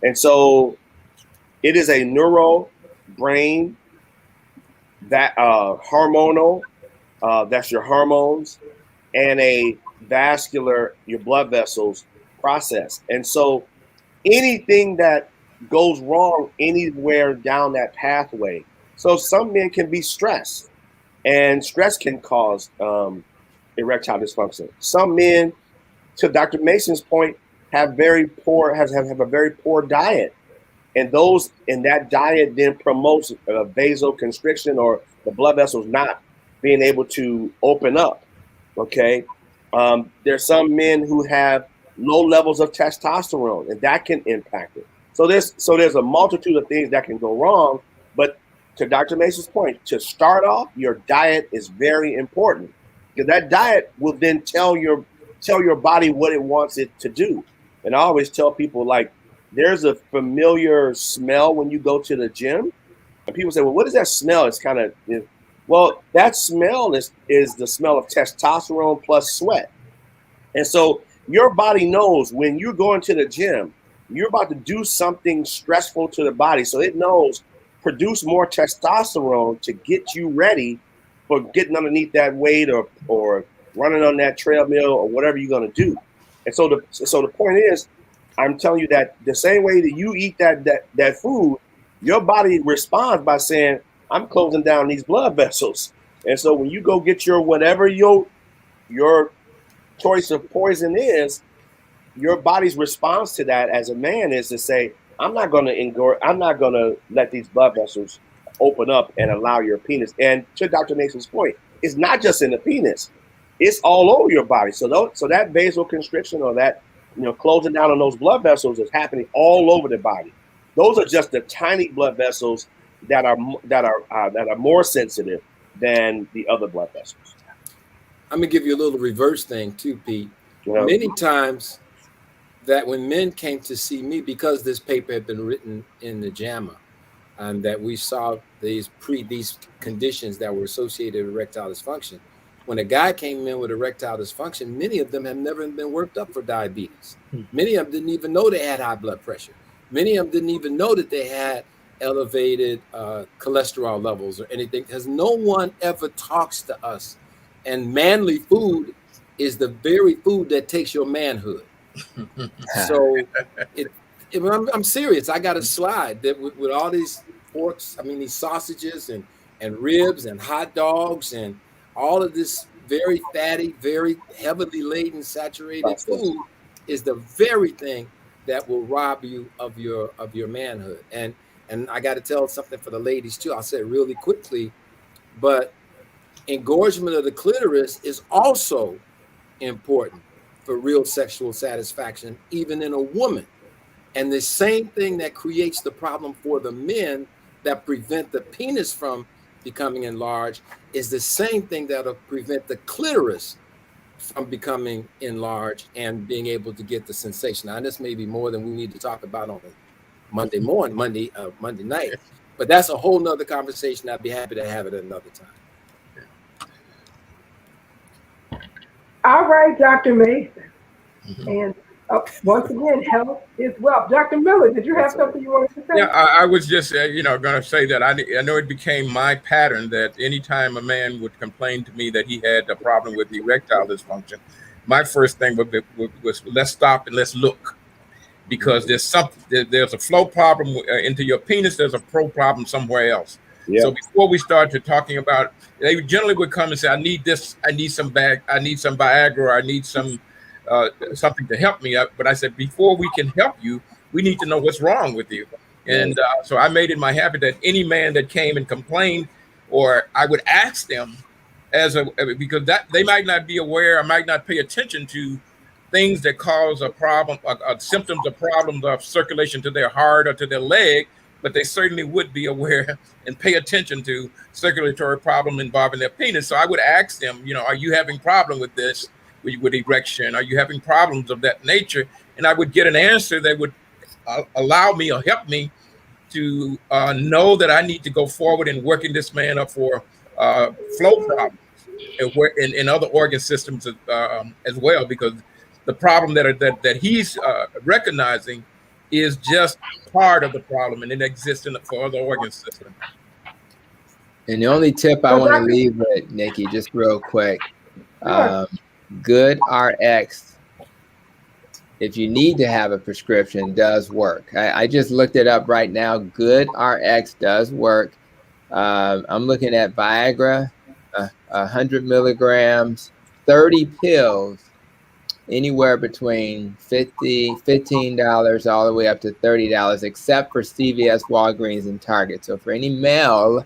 And so it is a neuro brain that hormonal, that's your hormones, and a vascular, your blood vessels process. And so anything that goes wrong anywhere down that pathway. So some men can be stressed, and stress can cause erectile dysfunction. Some men, to Dr. Mason's point, have a very poor diet, and that diet then promotes vasoconstriction, or the blood vessels not being able to open up. Okay, there's some men who have low levels of testosterone, and that can impact it. So there's a multitude of things that can go wrong. But to Dr. Mason's point, to start off, your diet is very important, because that diet will then tell your body what it wants it to do. And I always tell people, like, there's a familiar smell when you go to the gym, and people say, well, what is that smell? It's kind of, well, that smell is the smell of testosterone plus sweat. And so your body knows when you're going to the gym, you're about to do something stressful to the body. So it knows, produce more testosterone to get you ready for getting underneath that weight, or running on that treadmill, or whatever you're going to do. And so the point is, I'm telling you that the same way that you eat that food, your body responds by saying, I'm closing down these blood vessels. And so when you go get your whatever your choice of poison is, your body's response to that as a man is to say, I'm not going to let these blood vessels open up and allow your penis. And to Dr. Mason's point, it's not just in the penis, it's all over your body. So that vasoconstriction, or that, closing down on those blood vessels, is happening all over the body. Those are just the tiny blood vessels that are more sensitive than the other blood vessels. I'm gonna give you a little reverse thing too, Pete. Many times that when men came to see me, because this paper had been written in the JAMA, and that we saw these conditions that were associated with erectile dysfunction. When a guy came in with erectile dysfunction, many of them have never been worked up for diabetes. Many of them didn't even know they had high blood pressure. Many of them didn't even know that they had elevated cholesterol levels or anything, because no one ever talks to us. And manly food is the very food that takes your manhood. So I'm serious. I got a slide that with all these forks, these sausages and ribs and hot dogs and all of this very fatty, very heavily laden, saturated food is the very thing that will rob you of your manhood. And I got to tell something for the ladies too. I'll say it really quickly, but engorgement of the clitoris is also important for real sexual satisfaction, even in a woman. And the same thing that creates the problem for the men that prevent the penis from becoming enlarged is the same thing that'll prevent the clitoris from becoming enlarged and being able to get the sensation. Now, this may be more than we need to talk about on a Monday night, but that's a whole nother conversation. I'd be happy to have it at another time. All right, Dr. Mason. And once again, health is wealth. Dr. Miller, did you have something you wanted to say? Yeah, I was just, going to say that I know it became my pattern that anytime a man would complain to me that he had a problem with erectile dysfunction, my first thing was let's stop and let's look, because there's a flow problem into your penis. There's a flow problem somewhere else. Yeah. So before we started talking about, they generally would come and say, I need this, I need some Viagra, I need some something to help me up. But I said, before we can help you, we need to know what's wrong with you. And so I made it my habit that any man that came and complained, or I would ask them because that they might not be aware, or might not pay attention to things that cause a problem, symptoms of problems of circulation to their heart or to their leg, but they certainly would be aware and pay attention to circulatory problem involving their penis. So I would ask them, are you having problem with this, with erection? Are you having problems of that nature? And I would get an answer that would allow me or help me to know that I need to go forward in working this man up for flow problems in other organ systems as well, because the problem that he's recognizing is just part of the problem, and it exists for other organ systems. And the only tip I want to leave with, Nikki, just real quick, Good RX, if you need to have a prescription, does work. I just looked it up right now. Good RX does work. I'm looking at Viagra, 100 milligrams, 30 pills, anywhere between $15 all the way up to $30, except for CVS, Walgreens, and Target. So for any male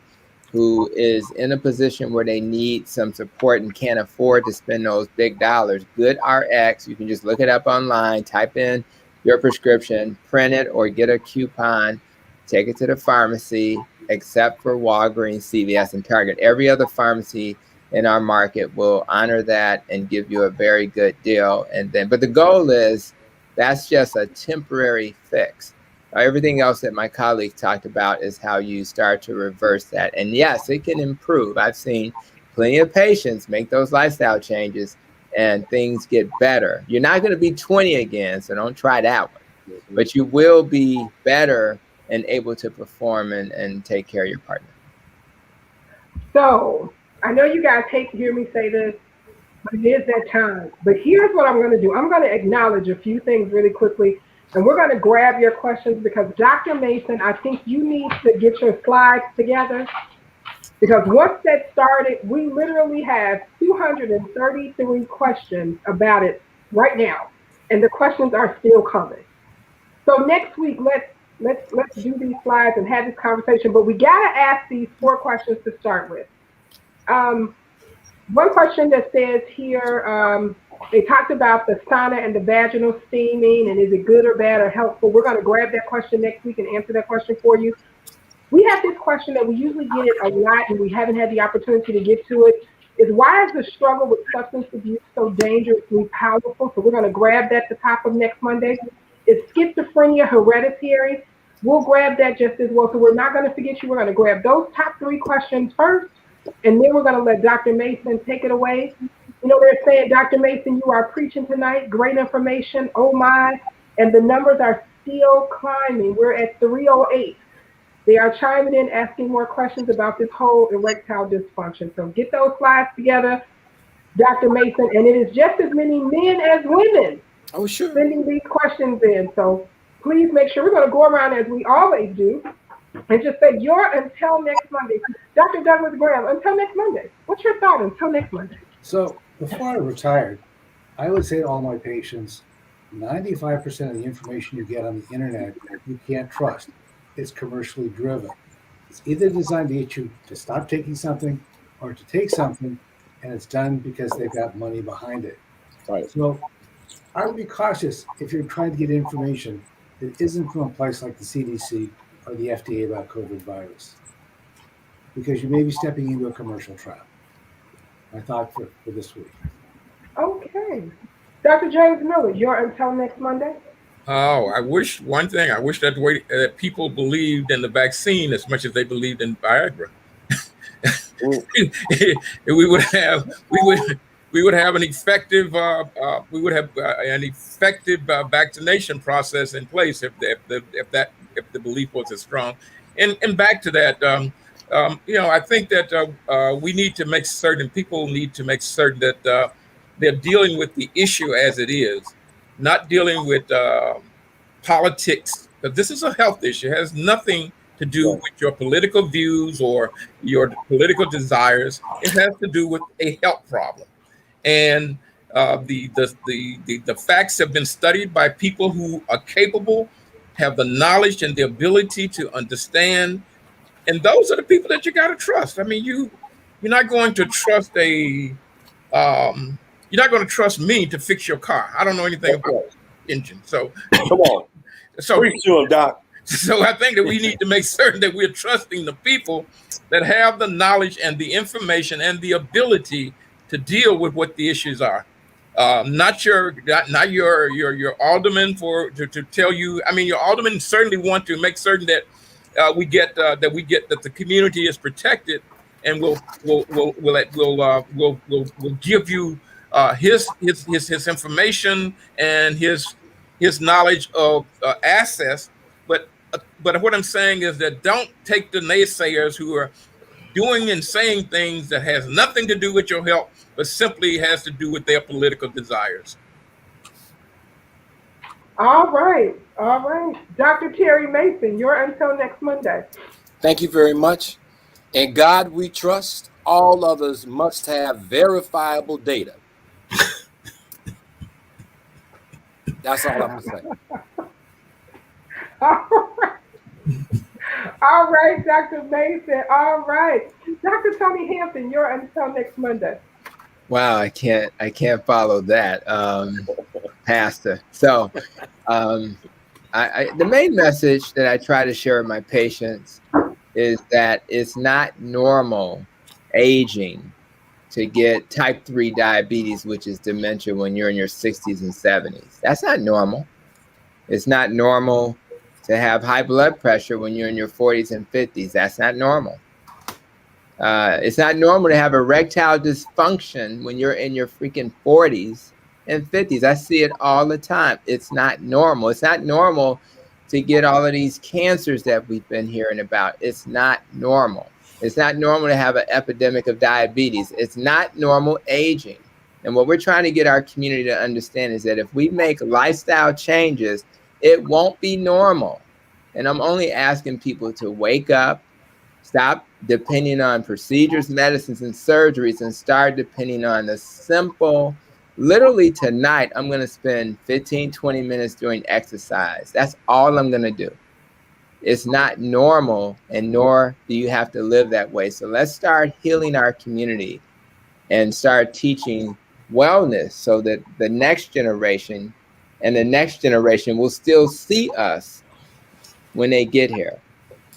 who is in a position where they need some support and can't afford to spend those big dollars, Good RX, you can just look it up online, type in your prescription, print it, or get a coupon, take it to the pharmacy, except for Walgreens, CVS, and Target. Every other pharmacy in our market will honor that and give you a very good deal. But the goal is, that's just a temporary fix. Everything else that my colleague talked about is how you start to reverse that. And yes, it can improve. I've seen plenty of patients make those lifestyle changes and things get better. You're not going to be 20 again, so don't try that one. But you will be better and able to perform and take care of your partner. So I know you guys hate to hear me say this, but it is that time. But here's what I'm going to do. I'm going to acknowledge a few things really quickly, and we're going to grab your questions because Dr. Mason, I think you need to get your slides together, because once that started, we literally have 233 questions about it right now, and the questions are still coming. So next week, let's do these slides and have this conversation, but we got to ask these 4 questions to start with. One question that says here, they talked about the sauna and the vaginal steaming, and is it good or bad or helpful? We're going to grab that question next week and answer that question for you. We have this question that we usually get it a lot, and we haven't had the opportunity to get to it, is why is the struggle with substance abuse so dangerously powerful? So we're going to grab that at the top of next Monday. Is schizophrenia hereditary? We'll grab that just as well. So we're not going to forget you. We're going to grab those top 3 questions first, and then we're going to let Dr. Mason take it away. They're saying, Dr. Mason, you are preaching tonight. Great information. Oh, my. And the numbers are still climbing. We're at 308. They are chiming in, asking more questions about this whole erectile dysfunction. So get those slides together, Dr. Mason. And it is just as many men as women sending these questions in. So please make sure, we're going to go around as we always do and just say until next Monday. Dr. Douglas Graham, until next Monday. What's your thought until next Monday? So before I retired, I would say to all my patients, 95% of the information you get on the internet, you can't trust. It's commercially driven. It's either designed to get you to stop taking something or to take something, and it's done because they've got money behind it. Right. So I would be cautious if you're trying to get information that isn't from a place like the CDC or the FDA about COVID virus, because you may be stepping into a commercial trap. My thought for this week. Okay. Dr. James Miller, you're until next Monday? Oh, I wish that people believed in the vaccine as much as they believed in Viagra. we would have an effective vaccination process in place if the belief was as strong. And back to that, I think that we need to make certain that they're dealing with the issue as it is, not dealing with politics. But this is a health issue. It has nothing to do with your political views or your political desires. It has to do with a health problem. And the facts have been studied by people who are capable, have the knowledge and the ability to understand, and those are the people that you got to trust. I mean, you're not going to trust you're not going to trust me to fix your car. I don't know anything about engine, so Come on, preach to him, Doc. So I think that we need to make certain that we're trusting the people that have the knowledge and the information and the ability to deal with what the issues are. Not your alderman to tell you. I mean, your alderman certainly want to make certain that that the community is protected, and will give you his information and his knowledge of access. But what I'm saying is that don't take the naysayers who are doing and saying things that has nothing to do with your health, but simply has to do with their political desires. All right. Dr. Terry Mason, you're until next Monday. Thank you very much. In God we trust. All others must have verifiable data. That's all I'm going to say. All right, Dr. Mason. All right. Dr. Tony Hampton, you're until next Monday. Wow, I can't follow that, Pastor. So the main message that I try to share with my patients is that it's not normal aging to get type 3 diabetes, which is dementia, when you're in your 60s and 70s. That's not normal. It's not normal to have high blood pressure when you're in your 40s and 50s. That's not normal. It's not normal to have erectile dysfunction when you're in your freaking 40s and 50s. I see it all the time. It's not normal. It's not normal to get all of these cancers that we've been hearing about. It's not normal. It's not normal to have an epidemic of diabetes. It's not normal aging. And what we're trying to get our community to understand is that if we make lifestyle changes, it won't be normal. And I'm only asking people to wake up, stop depending on procedures, medicines, and surgeries, and start depending on the simple. Literally tonight, I'm going to spend 15, 20 minutes doing exercise. That's all I'm going to do. It's not normal, and nor do you have to live that way. So let's start healing our community and start teaching wellness so that the next generation and the next generation will still see us when they get here.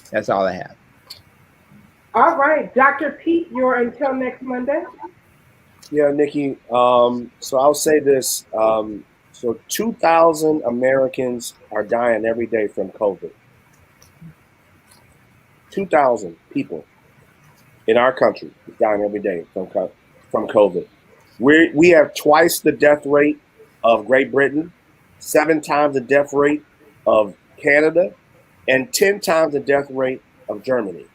That's all I have. All right, Dr. Pete, you're until next Monday. Yeah, Nikki. So I'll say this. So 2,000 Americans are dying every day from COVID. 2,000 people in our country dying every day from COVID. We have twice the death rate of Great Britain, 7 times the death rate of Canada, and 10 times the death rate of Germany.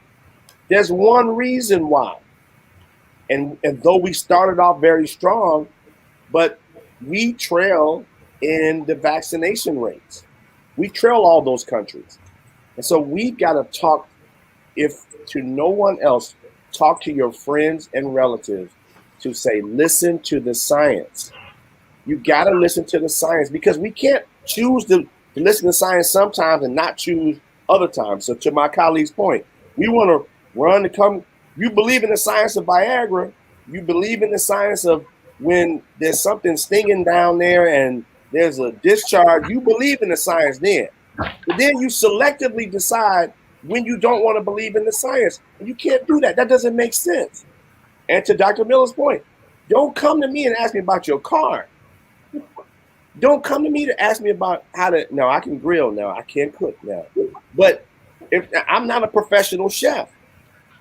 There's one reason why. And though we started off very strong, but we trail in the vaccination rates. We trail all those countries. And so we've got to talk, if to no one else, talk to your friends and relatives to say, listen to the science. You got to listen to the science, because we can't choose to listen to science sometimes and not choose other times. So to my colleague's point, we want to run to come. You believe in the science of Viagra. You believe in the science of when there's something stinging down there and there's a discharge. You believe in the science then. But then you selectively decide when you don't want to believe in the science. And you can't do that. That doesn't make sense. And to Dr. Miller's point, don't come to me and ask me about your car. Don't come to me to ask me about how to. No, I can grill now. I can't cook now. But if I'm not a professional chef.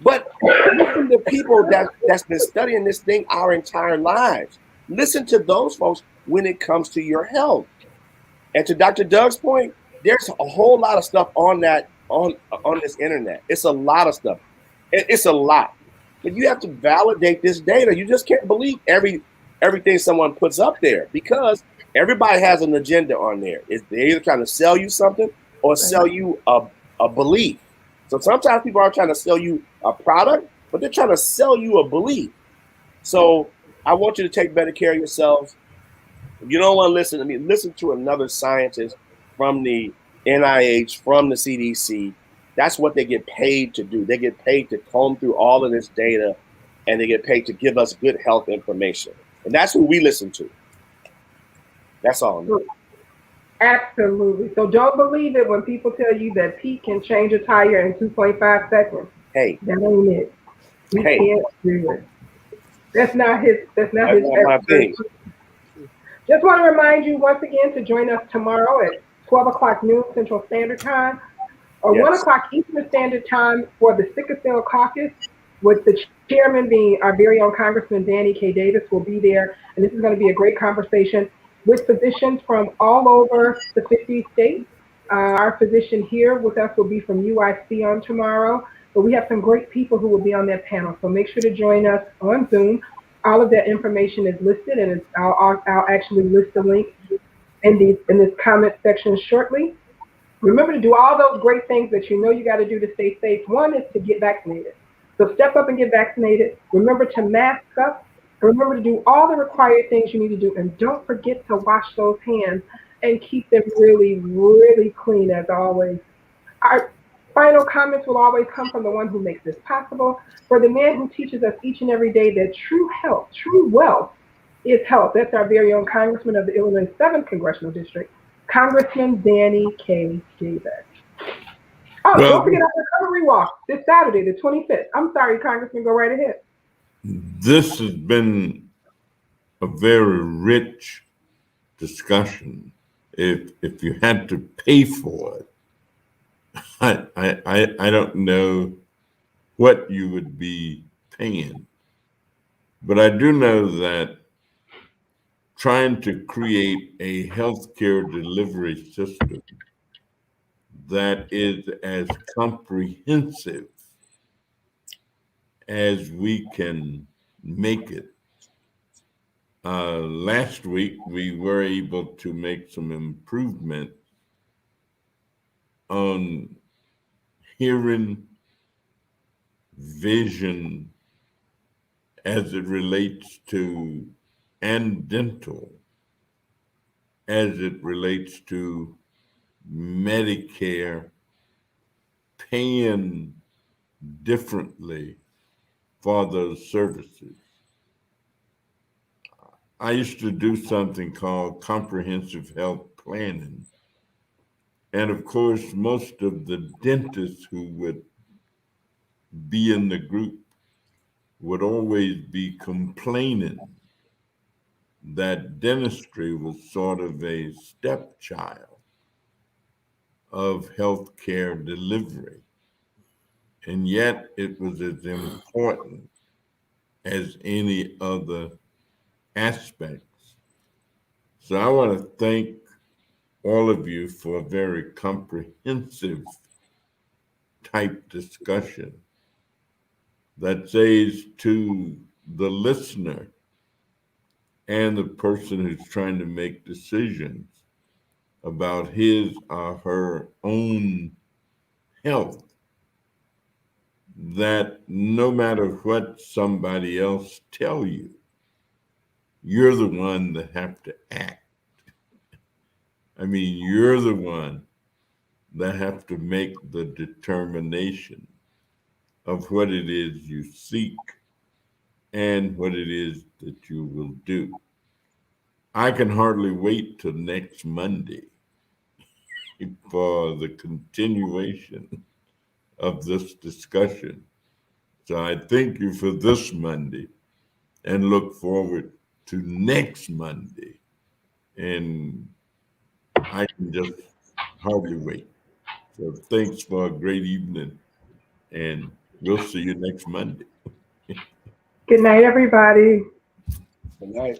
But listen to people that's been studying this thing our entire lives. Listen to those folks when it comes to your health. And to Dr. Doug's point, there's a whole lot of stuff on this internet. It's a lot of stuff. It's a lot. But you have to validate this data. You just can't believe everything someone puts up there, because everybody has an agenda on there. They're either trying to sell you something or sell you a belief. So sometimes people are trying to sell you a product, but they're trying to sell you a belief. So I want you to take better care of yourselves. If you don't want to listen to me, listen to another scientist from the NIH, from the CDC. That's what they get paid to do. They get paid to comb through all of this data, and they get paid to give us good health information. And that's who we listen to. That's all. Absolutely. So don't believe it when people tell you that Pete can change a tire in 2.5 seconds. Hey, that ain't it. We can't do it. That's not his. That's not his. my thing. Just want to remind you once again to join us tomorrow at 12 o'clock noon Central Standard Time, or 1 o'clock Eastern Standard Time for the Sickle Cell Caucus, with the chairman being our very own Congressman Danny K. Davis will be there. And this is going to be a great conversation with physicians from all over the 50 states. Our physician here with us will be from UIC on tomorrow, but we have some great people who will be on that panel. So make sure to join us on Zoom. All of that information is listed, and I'll actually list the link in this comment section shortly. Remember to do all those great things that you know you got to do to stay safe. One is to get vaccinated. So step up and get vaccinated. Remember to mask up. And remember to do all the required things you need to do. And don't forget to wash those hands and keep them really, really clean as always. Our final comments will always come from the one who makes this possible. For the man who teaches us each and every day that true health, true wealth is health. That's our very own Congressman of the Illinois 7th Congressional District, Congressman Danny K. Davis. Oh, don't forget our recovery walk this Saturday, the 25th. I'm sorry, Congressman, go right ahead. This has been a very rich discussion. If you had to pay for it, I don't know what you would be paying, but I do know that trying to create a healthcare delivery system that is as comprehensive as we can make it. Last week, we were able to make some improvement on hearing, vision, as it relates to, and dental, as it relates to Medicare paying differently for those services. I used to do something called comprehensive health planning. And of course, most of the dentists who would be in the group would always be complaining that dentistry was sort of a stepchild of healthcare delivery. And yet it was as important as any other aspects. So I want to thank all of you for a very comprehensive type discussion that says to the listener and the person who's trying to make decisions about his or her own health, that no matter what somebody else tell you, you're the one that have to act. I mean, you're the one that have to make the determination of what it is you seek and what it is that you will do. I can hardly wait till next Monday for the continuation of this discussion. So I thank you for this Monday and look forward to next Monday. And I can just hardly wait. So thanks for a great evening, and we'll see you next Monday. Good night, everybody. Good night.